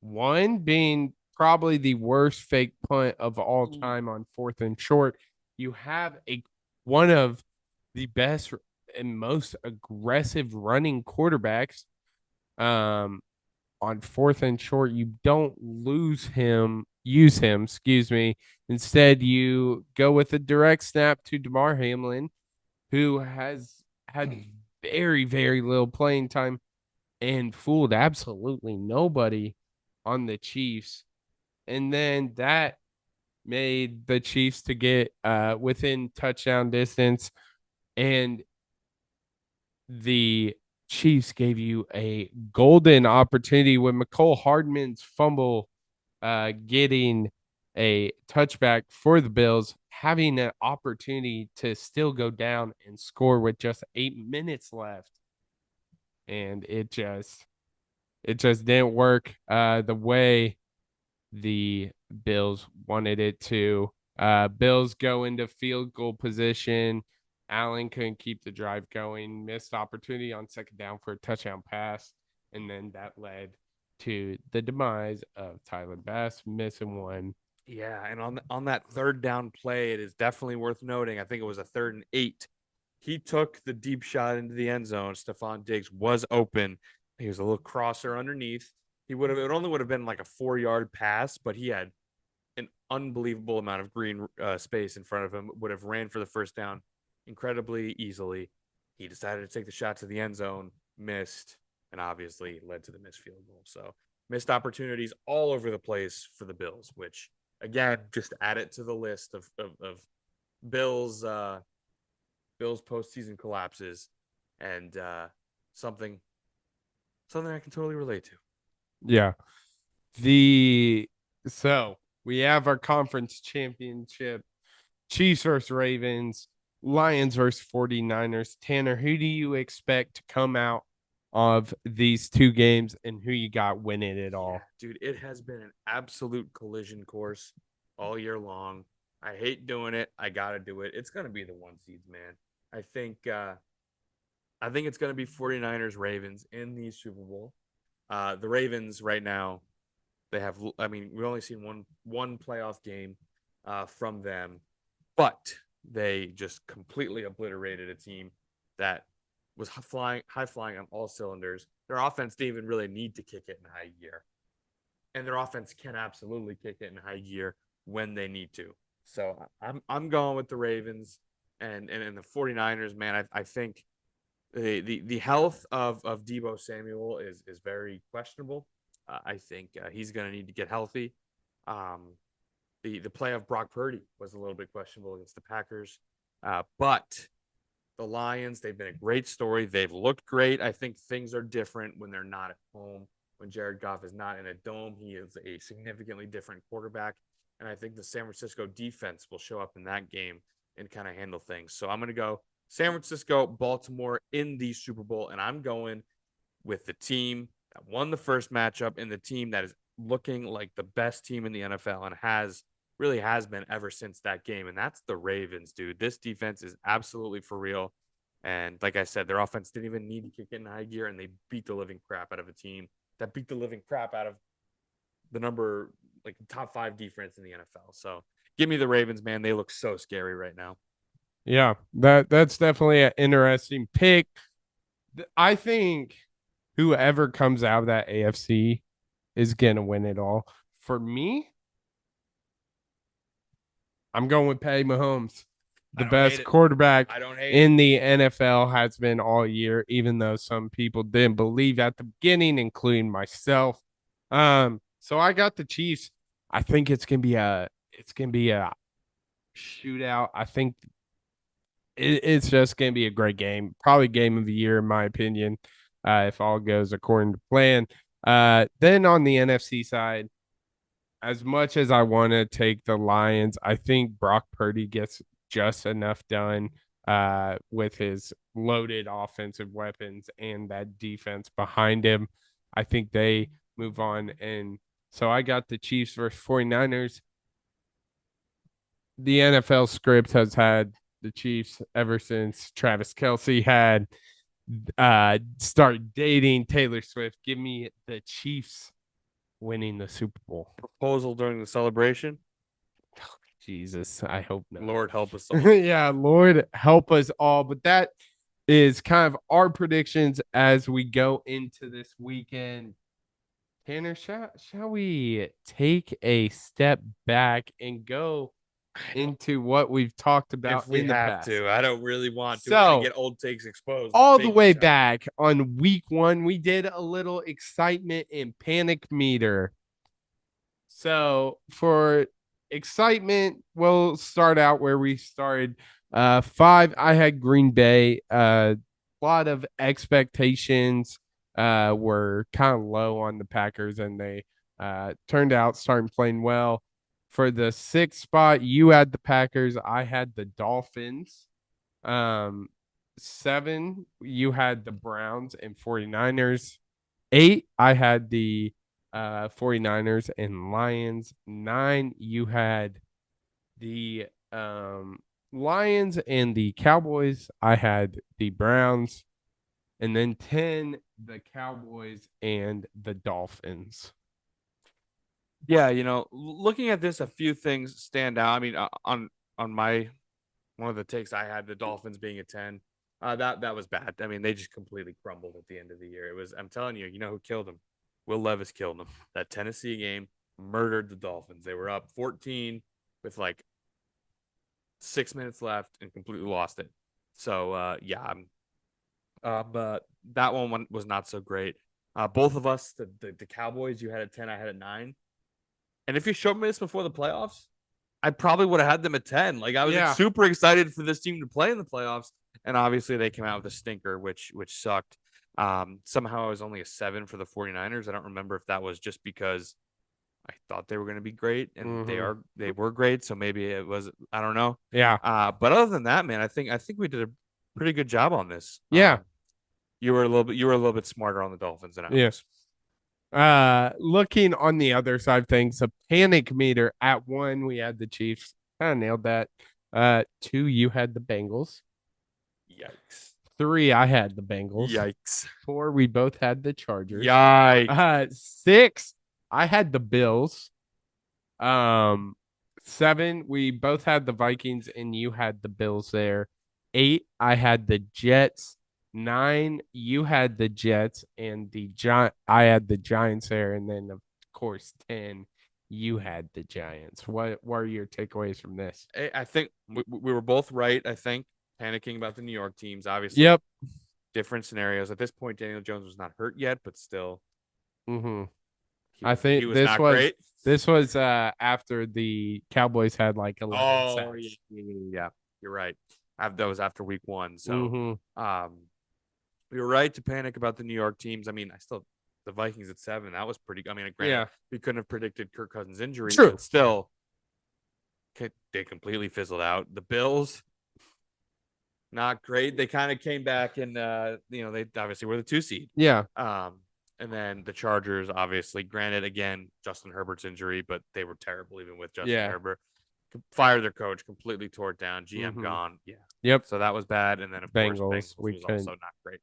One being probably the worst fake punt of all time on 4th and short. You have one of the best and most aggressive running quarterbacks on 4th and short. You don't use him, excuse me. Instead, you go with a direct snap to DeMar Hamlin, who has had very, very little playing time and fooled absolutely nobody on the Chiefs. And then that made the Chiefs to get within touchdown distance. And the Chiefs gave you a golden opportunity with McCole Hardman's fumble getting a touchback for the Bills, having an opportunity to still go down and score with just 8 minutes left. And it just didn't work the way the Bills wanted it to. Bills go into field goal position. Allen couldn't keep the drive going, missed opportunity on second down for a touchdown pass, and then that led to the demise of Tyler Bass missing one. Yeah, and on that third down play, it is definitely worth noting. I think it was a 3rd and 8. He took the deep shot into the end zone. Stephon Diggs was open. He was a little crosser underneath. It only would have been like a 4-yard pass, but he had an unbelievable amount of green space in front of him. Would have ran for the first down incredibly easily. He decided to take the shot to the end zone, missed, and obviously led to the missed field goal. So missed opportunities all over the place for the Bills, which again just add it to the list of Bills Bills postseason collapses, and something I can totally relate to. Yeah. So we have our conference championship, Chiefs versus Ravens, Lions versus 49ers. Tanner, who do you expect to come out of these two games and who you got winning it all? Yeah, dude, it has been an absolute collision course all year long. I hate doing it. I gotta do it. It's gonna be the one seeds, man. I think it's gonna be 49ers Ravens in the Super Bowl. The Ravens right now, we've only seen one playoff game from them, but they just completely obliterated a team that was high flying on all cylinders. Their offense didn't even really need to kick it in high gear, and their offense can absolutely kick it in high gear when they need to. So I'm going with the Ravens and the 49ers, man. I think the health of Deebo Samuel is very questionable. I think he's going to need to get healthy. The play of Brock Purdy was a little bit questionable against the Packers, but the Lions, they've been a great story. They've looked great. I think things are different when they're not at home. When Jared Goff is not in a dome, he is a significantly different quarterback. And I think the San Francisco defense will show up in that game and kind of handle things. So I'm going to go San Francisco, Baltimore in the Super Bowl. And I'm going with the team that won the first matchup and the team that is looking like the best team in the NFL and has been ever since that game. And that's the Ravens, dude. This defense is absolutely for real. And like I said, their offense didn't even need to kick it in high gear, and they beat the living crap out of a team that beat the living crap out of the top 5 defense in the NFL. So give me the Ravens, man. They look so scary right now. Yeah, that's definitely an interesting pick. I think whoever comes out of that AFC is gonna win it all. For me, I'm going with Patty Mahomes, the best quarterback in the NFL has been all year, even though some people didn't believe at the beginning, including myself. So I got the Chiefs. I think it's gonna be a shootout. I think it's just gonna be a great game, probably game of the year in my opinion, if all goes according to plan. Then on the NFC side, as much as I want to take the Lions, I think Brock Purdy gets just enough done with his loaded offensive weapons and that defense behind him. I think they move on. And so I got the Chiefs versus 49ers. The NFL script has had the Chiefs ever since Travis Kelce had start dating Taylor Swift. Give me the Chiefs winning the Super Bowl. Proposal during the celebration. Jesus, I hope not. Lord help us all. Yeah, Lord help us all. But that is kind of our predictions as we go into this weekend. Tanner, shall we take a step back and go into what we've talked about If we in the have past? to, I don't really want to. So, We're gonna get old takes exposed. all the big way time. back on week 1, we did a little excitement and panic meter. So for excitement, we'll start out where we started. 5, I had Green Bay. A lot of expectations were kind of low on the Packers, and they turned out starting playing well. For the 6th spot, you had the Packers. I had the Dolphins. 7, you had the Browns and 49ers. 8, I had the 49ers and Lions. 9, you had the Lions and the Cowboys. I had the Browns. And then 10, the Cowboys and the Dolphins. Yeah, looking at this, a few things stand out. I mean, on my one of the takes I had, the Dolphins being a 10. That was bad. I mean, they just completely crumbled at the end of the year. It was, I'm telling you, you know who killed them? Will Levis killed them. That Tennessee game murdered the Dolphins. They were up 14 with like 6 minutes left and completely lost it. So yeah, that one was not so great. Both of us, the Cowboys, you had a 10, I had a 9. And if you showed me this before the playoffs, I probably would have had them at 10. Like I was super excited for this team to play in the playoffs. And obviously they came out with a stinker, which sucked. Somehow I was only a 7 for the 49ers. I don't remember if that was just because I thought they were going to be great and they were great. So maybe it was, I don't know. Yeah. But other than that, man, I think we did a pretty good job on this. Yeah. You were a little bit smarter on the Dolphins than I was. Looking on the other side of things, a panic meter at 1, we had the Chiefs. Kind of nailed that. 2, you had the Bengals. Yikes. 3, I had the Bengals. Yikes. 4, we both had the Chargers. Yikes. 6, I had the Bills. 7, we both had the Vikings and you had the Bills there. 8, I had the Jets. 9, you had the Jets and I had the Giants there, and then of course 10, you had the Giants. What are your takeaways from this? I think we were both right. I think panicking about the New York teams, obviously. Yep. Different scenarios at this point. Daniel Jones was not hurt yet, but still. I think he was not great. This was after the Cowboys had like 11 sacks. Yeah, you're right. That was after week 1. So, we were right to panic about the New York teams. I mean, the Vikings at 7. That was pretty. I mean, granted, we couldn't have predicted Kirk Cousins' injury, but still, they completely fizzled out. The Bills, not great. They kind of came back and they obviously were the 2 seed. Yeah. And then the Chargers, obviously, granted, again, Justin Herbert's injury, but they were terrible even with Justin Herbert. Fired their coach, completely tore it down. GM gone. Yeah. Yep. So that was bad. And then, of course, Bengals was also not great.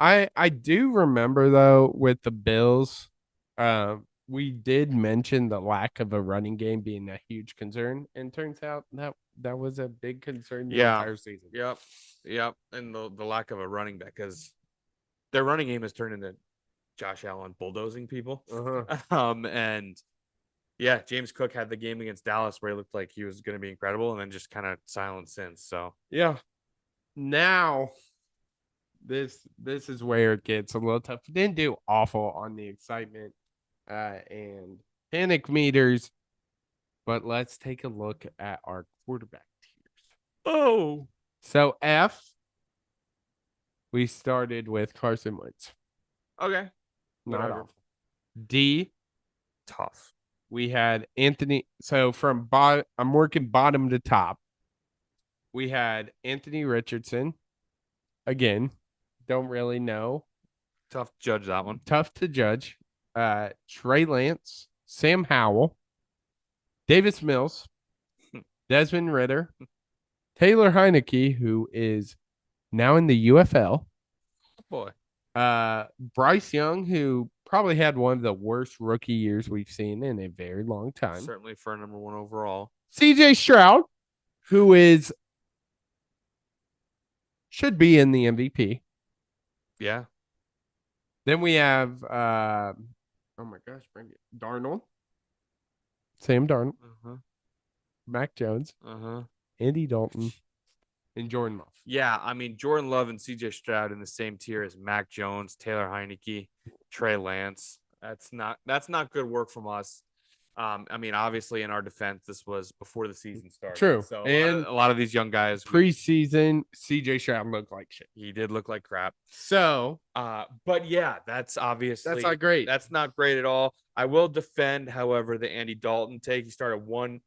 I do remember, though, with the Bills, we did mention the lack of a running game being a huge concern. And turns out that was a big concern the entire season. Yep. And the lack of a running back, because their running game has turned into Josh Allen bulldozing people. And yeah, James Cook had the game against Dallas where he looked like he was going to be incredible, and then just kind of silent since. So yeah, now this is where it gets a little tough. We didn't do awful on the excitement and panic meters, but let's take a look at our quarterback tiers. So F, we started with Carson Wentz. Okay. Not awful. D, tough. we had Anthony. So from bottom, I'm working bottom to top. We had Anthony Richardson. Again, don't really know. Tough to judge that one. Tough to judge. Trey Lance, Sam Howell, Davis Mills, Desmond Ritter, Taylor Heineke, who is now in the UFL. Boy. Bryce Young, who probably had one of the worst rookie years we've seen in a very long time. Certainly for number 1 overall. CJ Stroud, who should be in the MVP. Yeah. Then we have oh my gosh, Darnold, Sam Darnold, Mac Jones, Andy Dalton, and Jordan Love. Yeah, I mean Jordan Love and CJ Stroud in the same tier as Mac Jones, Taylor Heineke, Trey Lance. That's not good work from us. I mean, obviously, in our defense, this was before the season started. True. So and a lot of these young guys, preseason, CJ Stroud looked like shit. He did look like crap. So, but yeah, that's obviously that's not great. That's not great at all. I will defend, however, the Andy Dalton take. He started one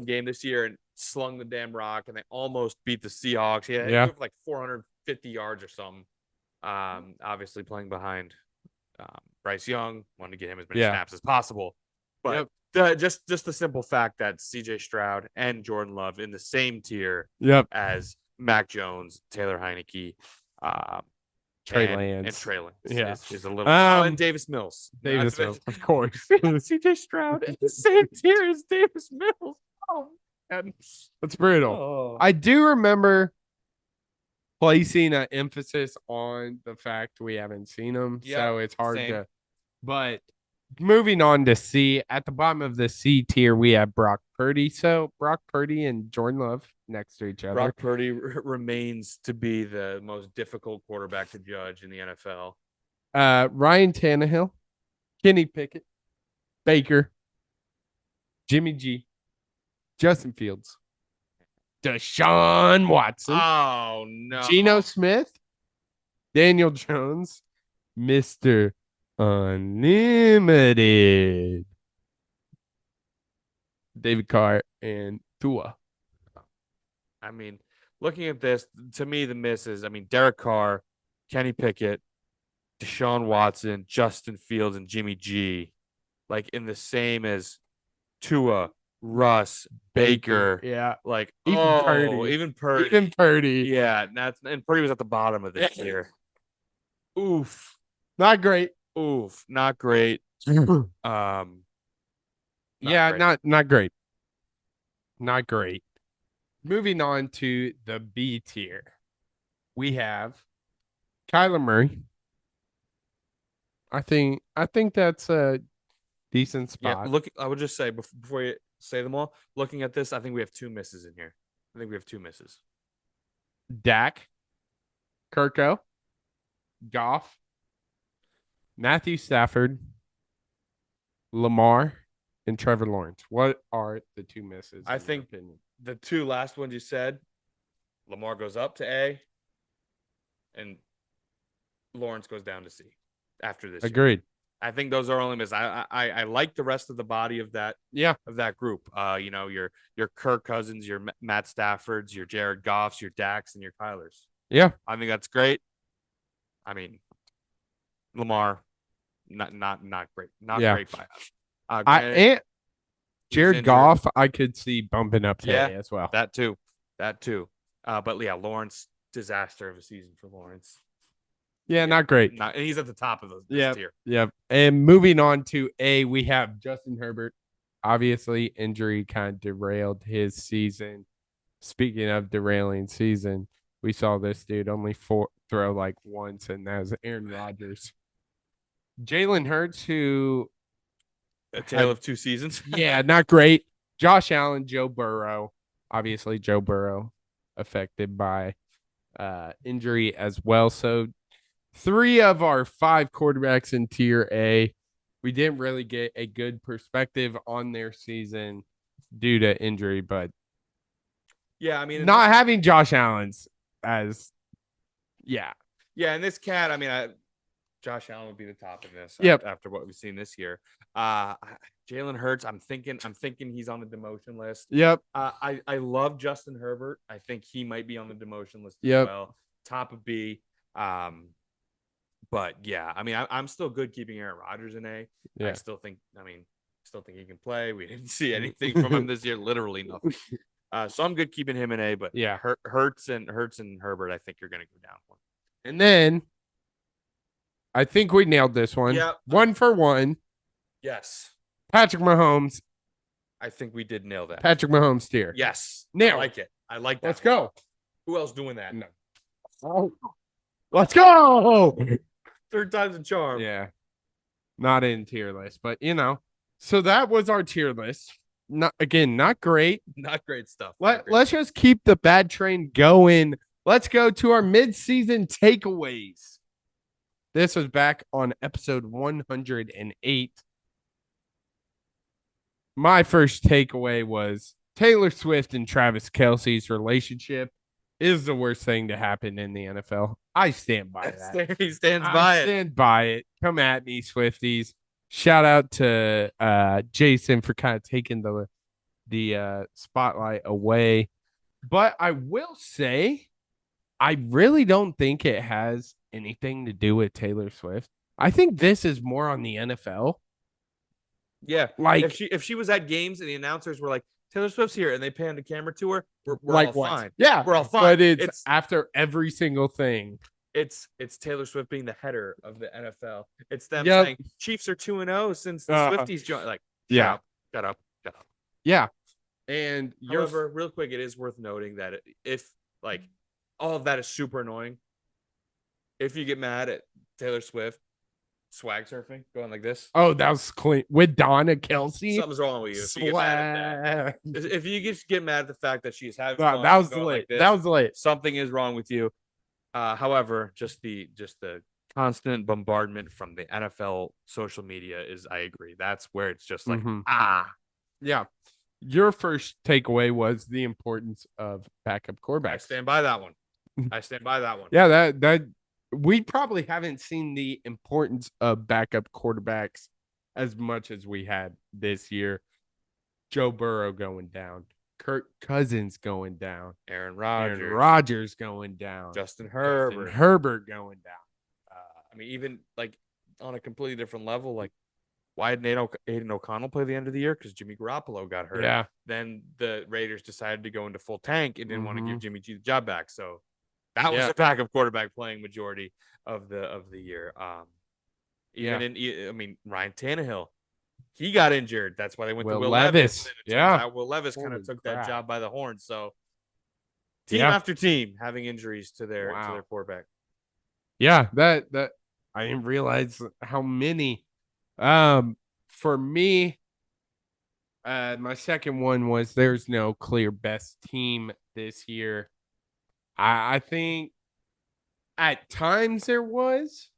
game this year and slung the damn rock, and they almost beat the Seahawks. He had like 450 yards or something. Obviously playing behind Bryce Young, wanted to get him as many snaps as possible. But just the simple fact that CJ Stroud and Jordan Love in the same tier as Mac Jones, Taylor Heineke, Trey Lance. And Trey Lance is a little and Davis Mills. Davis Mills, of course. CJ Stroud in the same tier as Davis Mills. Oh, man. That's brutal. Oh. I do remember placing an emphasis on the fact we haven't seen him, so it's hard to. But moving on to C, at the bottom of the C tier, we have Brock Purdy. So Brock Purdy and Jordan Love next to each other. Brock Purdy remains to be the most difficult quarterback to judge in the NFL. Ryan Tannehill, Kenny Pickett, Baker, Jimmy G, Justin Fields, Deshaun Watson. Oh, no. Geno Smith, Daniel Jones, Mr. Unlimited, David Carr, and Tua. I mean, looking at this, to me, the misses, Derek Carr, Kenny Pickett, Deshaun Watson, Justin Fields, and Jimmy G, like in the same as Tua, Russ, Baker. Yeah. Like, even Purdy. Yeah. And Purdy was at the bottom of this tier. Oof. Not great. Oof. Not great. Not great. Not great. Moving on to the B tier, we have Kyler Murray. I think that's a decent spot. Yeah, I would just say before you say them all, looking at this, I think we have 2 misses in here. I think we have 2 misses. Dak, Kirko, Goff, Matthew Stafford, Lamar, and Trevor Lawrence. What are the 2 misses? I think the 2 last ones you said, Lamar goes up to A, and Lawrence goes down to C after this. Agreed. Year. I think those are only misses. I like the rest of the body of that. Yeah. Of that group. Your Kirk Cousins, your Matt Staffords, your Jared Goffs, your Daks, and your Kylers. Yeah. I think that's great. I mean, Lamar, not great. Not great by us. Jared Goff, I could see bumping up today as well. That too. But yeah, Lawrence, disaster of a season for Lawrence. Yeah, not great. And he's at the top of this tier. Yeah. And moving on to A, we have Justin Herbert. Obviously, injury kind of derailed his season. Speaking of derailing season, we saw this dude only throw like once, and that was Aaron Rodgers. Jalen Hurts, who a tale of 2 seasons. Yeah, not great. Josh Allen, Joe Burrow. Obviously, Joe Burrow affected by injury as well. So 3 of our 5 quarterbacks in tier A, we didn't really get a good perspective on their season due to injury, but not having Josh Allen's as and this cat, Josh Allen would be the top of this. Yep. After what we've seen this year. Jalen Hurts, I'm thinking he's on the demotion list. Yep. I love Justin Herbert. I think he might be on the demotion list as Yep. well. Top of B. But yeah, I mean, I'm still good keeping Aaron Rodgers in A. Yeah. I still think he can play. We didn't see anything from him this year, literally nothing. So I'm good keeping him in A. But Yeah. Hurts and Herbert, I think you're going to go down one. And then I think we nailed this one. Yep. 1 for 1. Yes. Patrick Mahomes. I think we did nail that. Patrick Mahomes tier. Yes. Nailed. I like it. I like that. Let's go. Who else doing that? No. Oh. Let's go. Third time's a charm. Yeah. Not in tier list, but So that was our tier list. Not great. Not great stuff. Let's just keep the bad train going. Let's go to our midseason takeaways. This was back on episode 108. My first takeaway was Taylor Swift and Travis Kelce's relationship is the worst thing to happen in the NFL. I stand by that. He stands by it. Stand by it. Come at me, Swifties. Shout out to Jason for kind of taking the spotlight away. But I will say, I really don't think it has anything to do with Taylor Swift. I think this is more on the NFL. Yeah. Like if she was at games and the announcers were like, Taylor Swift's here, and they panned the camera to her, we're like all what? fine. Yeah. We're all fine. But it's after every single thing. It's Taylor Swift being the header of the NFL. It's them Yep. saying Chiefs are 2-0 since the Swifties joined. Like, yeah. Shut up. Yeah. And however, real quick, it is worth noting that if like all of that is super annoying, if you get mad at Taylor Swift swag surfing, going like this. Oh, that was clean with Donna Kelce. Something's wrong with you. If you get mad at that. If you just get mad at the fact that she's having fun, that was going late. like this, that was late. Something is wrong with you. However, just the constant bombardment from the NFL social media is, I agree. That's where it's just like, yeah. Your first takeaway was the importance of backup quarterbacks. I stand by that one. Yeah, that we probably haven't seen the importance of backup quarterbacks as much as we had this year. Joe Burrow going down, Kirk Cousins going down, Aaron Rodgers going down, Justin Herbert going down. I mean, even like on a completely different level, like why didn't Aiden O'Connell play the end of the year? Because Jimmy Garoppolo got hurt. Yeah. Then the Raiders decided to go into full tank and didn't want to give Jimmy G the job back. So that was a backup quarterback playing majority of the year. Ryan Tannehill, he got injured. That's why they went to Will Levis. Will Levis kind of took that job by the horns. So team after team having injuries to their quarterback. Yeah, that I didn't realize how many. For me, my second one was there's no clear best team this year. I think at times there was,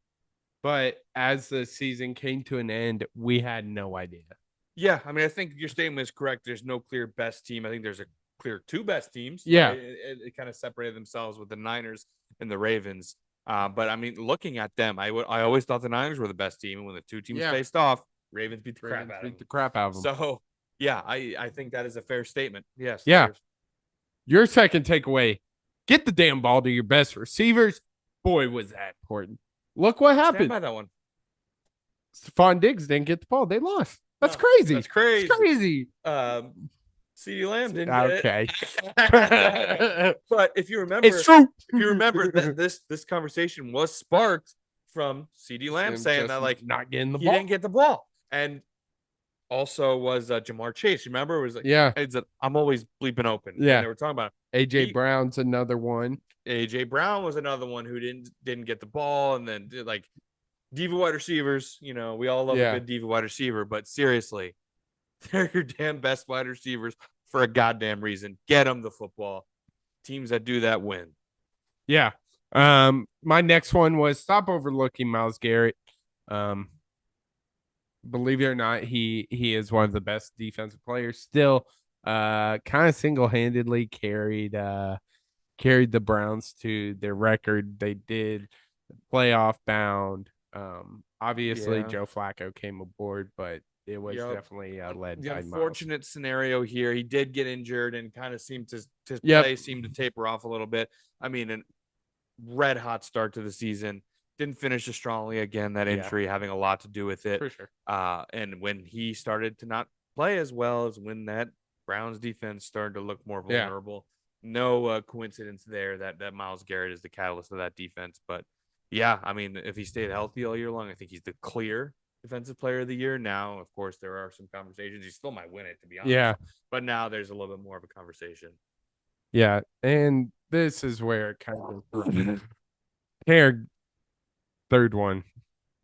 but as the season came to an end, we had no idea. Yeah, I mean, I think your statement is correct. There's no clear best team. I think there's a clear two best teams. Yeah. It kind of separated themselves with the Niners and the Ravens. But I mean, looking at them, I always thought the Niners were the best team, and when the two teams faced off, Ravens beat the crap out of them. So yeah, I think that is a fair statement. Yes. Yeah. Your second takeaway: get the damn ball to your best receivers. Boy, was that important. Look what happened. Stand by that one. Stephon Diggs didn't get the ball. They lost. That's crazy. That's crazy. It's crazy. CeeDee Lamb didn't get it. But if you remember, it's true. If you remember that this conversation was sparked from CeeDee Lamb saying that like not getting the he ball. didn't get the ball, and also was Jamar Chase. Remember, it was like he said, I'm always bleeping open. Yeah, and they were talking about AJ Brown's another one. AJ Brown was another one who didn't get the ball, and then like diva wide receivers. You know, we all love a good diva wide receiver, but seriously, they're your damn best wide receivers for a goddamn reason. Get them the football. Teams that do that win. Yeah. My next one was stop overlooking Myles Garrett. Believe it or not, he is one of the best defensive players. Still, kind of single-handedly carried the Browns to their record. They did playoff bound. Obviously, Yeah. Joe Flacco came aboard, but it was Yep. definitely led The by Miles. unfortunate scenario here, he did get injured and kind of seemed to his Yep. play seemed to taper off a little bit. I mean, a red hot start to the season. Didn't finish as strongly again. That injury having a lot to do with it. For sure. And when he started to not play as well as when that Browns defense started to look more vulnerable. No coincidence there that Myles Garrett is the catalyst of that defense. But yeah, I mean, if he stayed healthy all year long, I think he's the clear defensive player of the year. Now, of course, there are some conversations. He still might win it, to be honest. Yeah. But now there's a little bit more of a conversation. Yeah. And this is where it kind of here, third one.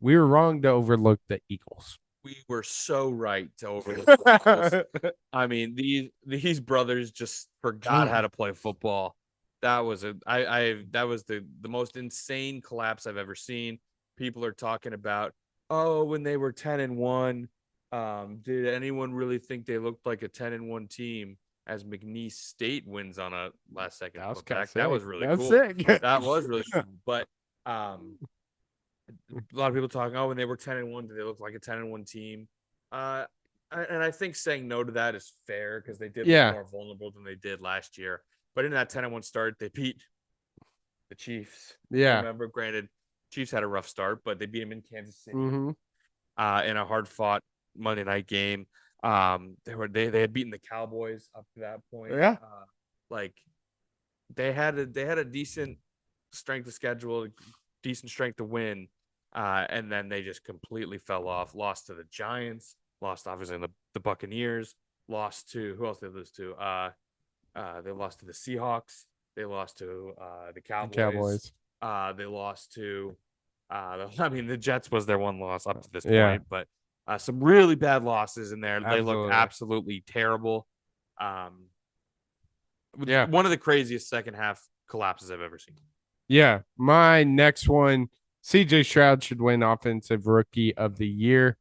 We were wrong to overlook the Eagles. We were so right to overlook the Eagles. I mean, these brothers just forgot how to play football. That was the most insane collapse I've ever seen. People are talking about, oh, when they were 10-1, did anyone really think they looked like a 10-1 team as McNeese State wins on a last second putback? That was really cool. That was really cool. But a lot of people talking, oh, when they were 10-1, did they look like a 10-1 team? And I think saying no to that is fair because they did look more vulnerable than they did last year. But in that 10-1 start, they beat the Chiefs. Yeah. Remember, granted, Chiefs had a rough start, but they beat them in Kansas City Mm-hmm. In a hard-fought Monday night game. They had beaten the Cowboys up to that point. Yeah. Like they had a decent strength of schedule, decent strength to win. And then they just completely fell off. Lost to the Giants. Lost obviously the Buccaneers. Lost to who else did they lose to? They lost to the Seahawks. They lost to the Cowboys. They lost to. The Jets was their one loss up to this point, but some really bad losses in there. Absolutely. They looked absolutely terrible. One of the craziest second half collapses I've ever seen. Yeah, my next one. CJ Stroud should win Offensive Rookie of the Year.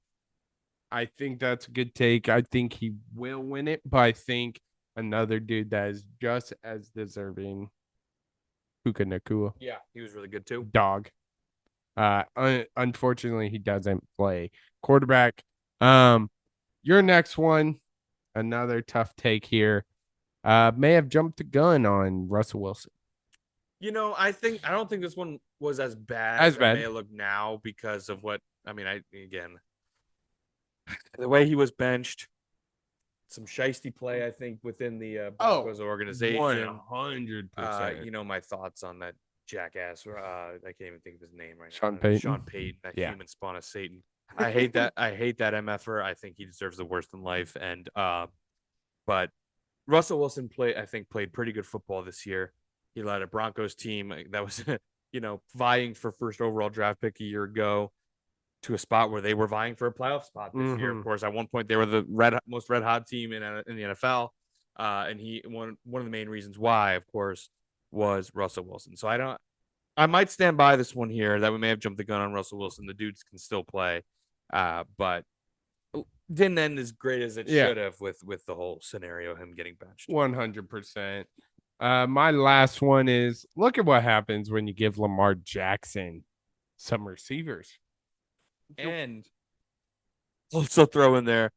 I think that's a good take. I think he will win it, but I think another dude that is just as deserving, Puka Nacua. Yeah, he was really good too. Dog. Unfortunately, he doesn't play quarterback. Your next one, another tough take here. May have jumped the gun on Russell Wilson. I don't think this one was as bad as it may look now because of what the way he was benched, some shiesty play, I think, within the Broncos organization. 100%. My thoughts on that jackass. I can't even think of his name right now. Sean Payton, that human spawn of Satan. I hate that. I hate that MFer. I think he deserves the worst in life. And but Russell Wilson played pretty good football this year. He led a Broncos team that was, vying for first overall draft pick a year ago to a spot where they were vying for a playoff spot this year. Of course, at one point they were the most red hot team in the NFL. And one of the main reasons why, of course, was Russell Wilson. So I might stand by this one here that we may have jumped the gun on Russell Wilson. The dudes can still play, but didn't end as great as it should have with the whole scenario, him getting benched. 100%. My last one is look at what happens when you give Lamar Jackson some receivers. And also throw in there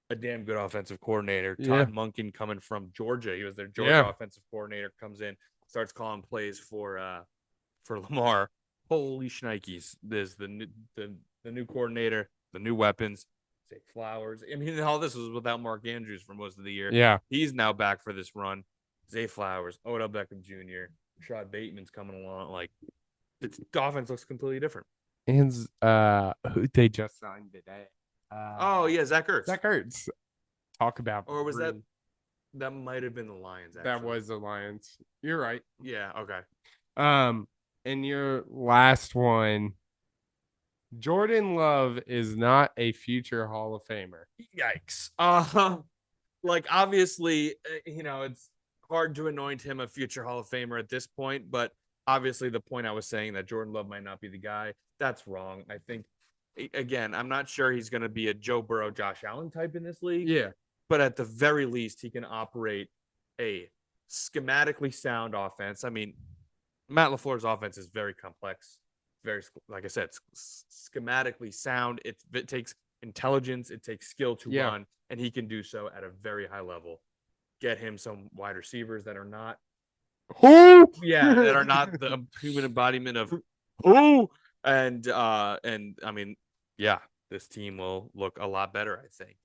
a damn good offensive coordinator. Todd Monken coming from Georgia. He was their Georgia offensive coordinator, comes in, starts calling plays for Lamar. Holy shnikes. There's the new coordinator, the new weapons. Zay Flowers. I mean, all this was without Mark Andrews for most of the year. Yeah. He's now back for this run. Zay Flowers, Odell Beckham Jr., Rashad Bateman's coming along. Like, the offense looks completely different. And who they just signed today? Zach Ertz. Zach Ertz. Talk about. Or was that might have been the Lions, actually. That was the Lions. You're right. Yeah, okay. And your last one, Jordan Love is not a future Hall of Famer. Yikes. Obviously, it's hard to anoint him a future Hall of Famer at this point, but obviously the point I was saying that Jordan Love might not be the guy, that's wrong. I think, again, I'm not sure he's going to be a Joe Burrow, Josh Allen type in this league. Yeah. But at the very least, he can operate a schematically sound offense. I mean, Matt LaFleur's offense is very complex, very, like I said, schematically sound. It takes intelligence, it takes skill to run, and he can do so at a very high level. Get him some wide receivers that are not that are not the human embodiment of who. And I mean, yeah, this team will look a lot better, I think.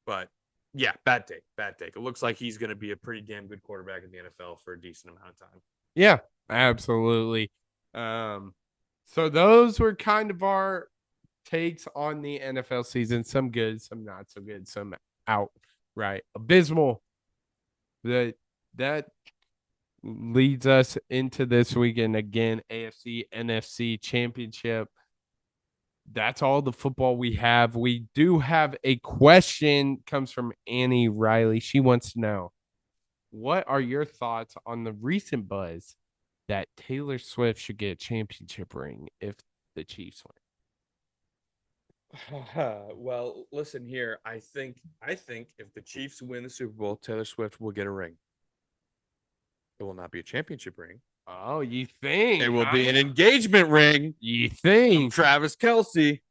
But yeah, bad take. It looks like he's going to be a pretty damn good quarterback in the NFL for a decent amount of time. Yeah, absolutely. So those were kind of our takes on the NFL season. Some good, some not so good, some outright abysmal. That leads us into this weekend again. AFC NFC championship. That's all the football we have. We do have a question, comes from Annie Riley. She wants to know, what are your thoughts on the recent buzz that Taylor Swift should get a championship ring if the Chiefs win? Well, listen here. I think if the Chiefs win the Super Bowl, Taylor Swift will get a ring. It will not be a championship ring. Oh, you think? It will be an engagement ring. You think? Travis Kelce.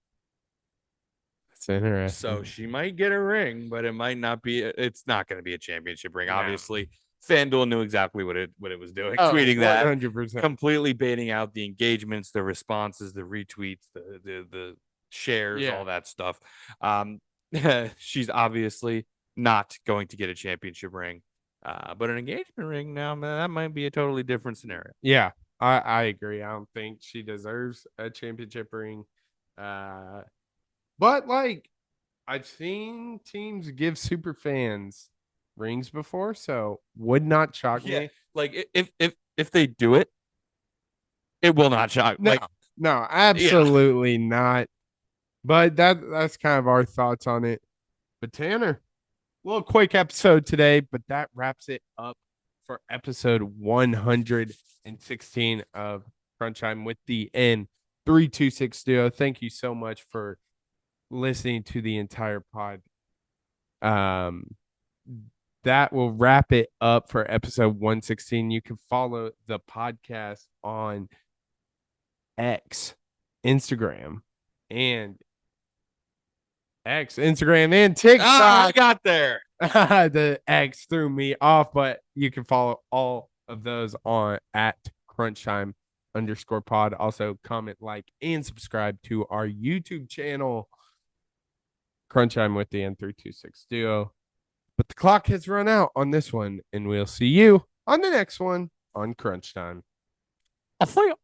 That's interesting. So she might get a ring, but it might not be. It's not going to be a championship ring. No. Obviously, FanDuel knew exactly what it was doing, tweeting 100%. That, completely baiting out the engagements, the responses, the retweets, the shares, all that stuff. She's obviously not going to get a championship ring. But an engagement ring now, man, that might be a totally different scenario. Yeah, I agree. I don't think she deserves a championship ring. But like, I've seen teams give super fans rings before, so would not shock me. Like if they do it, it will not shock. No, no, absolutely not. But that's kind of our thoughts on it. But Tanner, a little quick episode today, but that wraps it up for episode 116 of Crunch Time with the N326 Duo. Thank you so much for listening to the entire pod. That will wrap it up for episode 116. You can follow the podcast on X, Instagram, and TikTok. I got there. The X threw me off, but you can follow all of those on at crunchtime_pod. Also, comment, like, and subscribe to our YouTube channel, Crunch Time with the N326 Duo. But the clock has run out on this one, and we'll see you on the next one on Crunch Time. I feel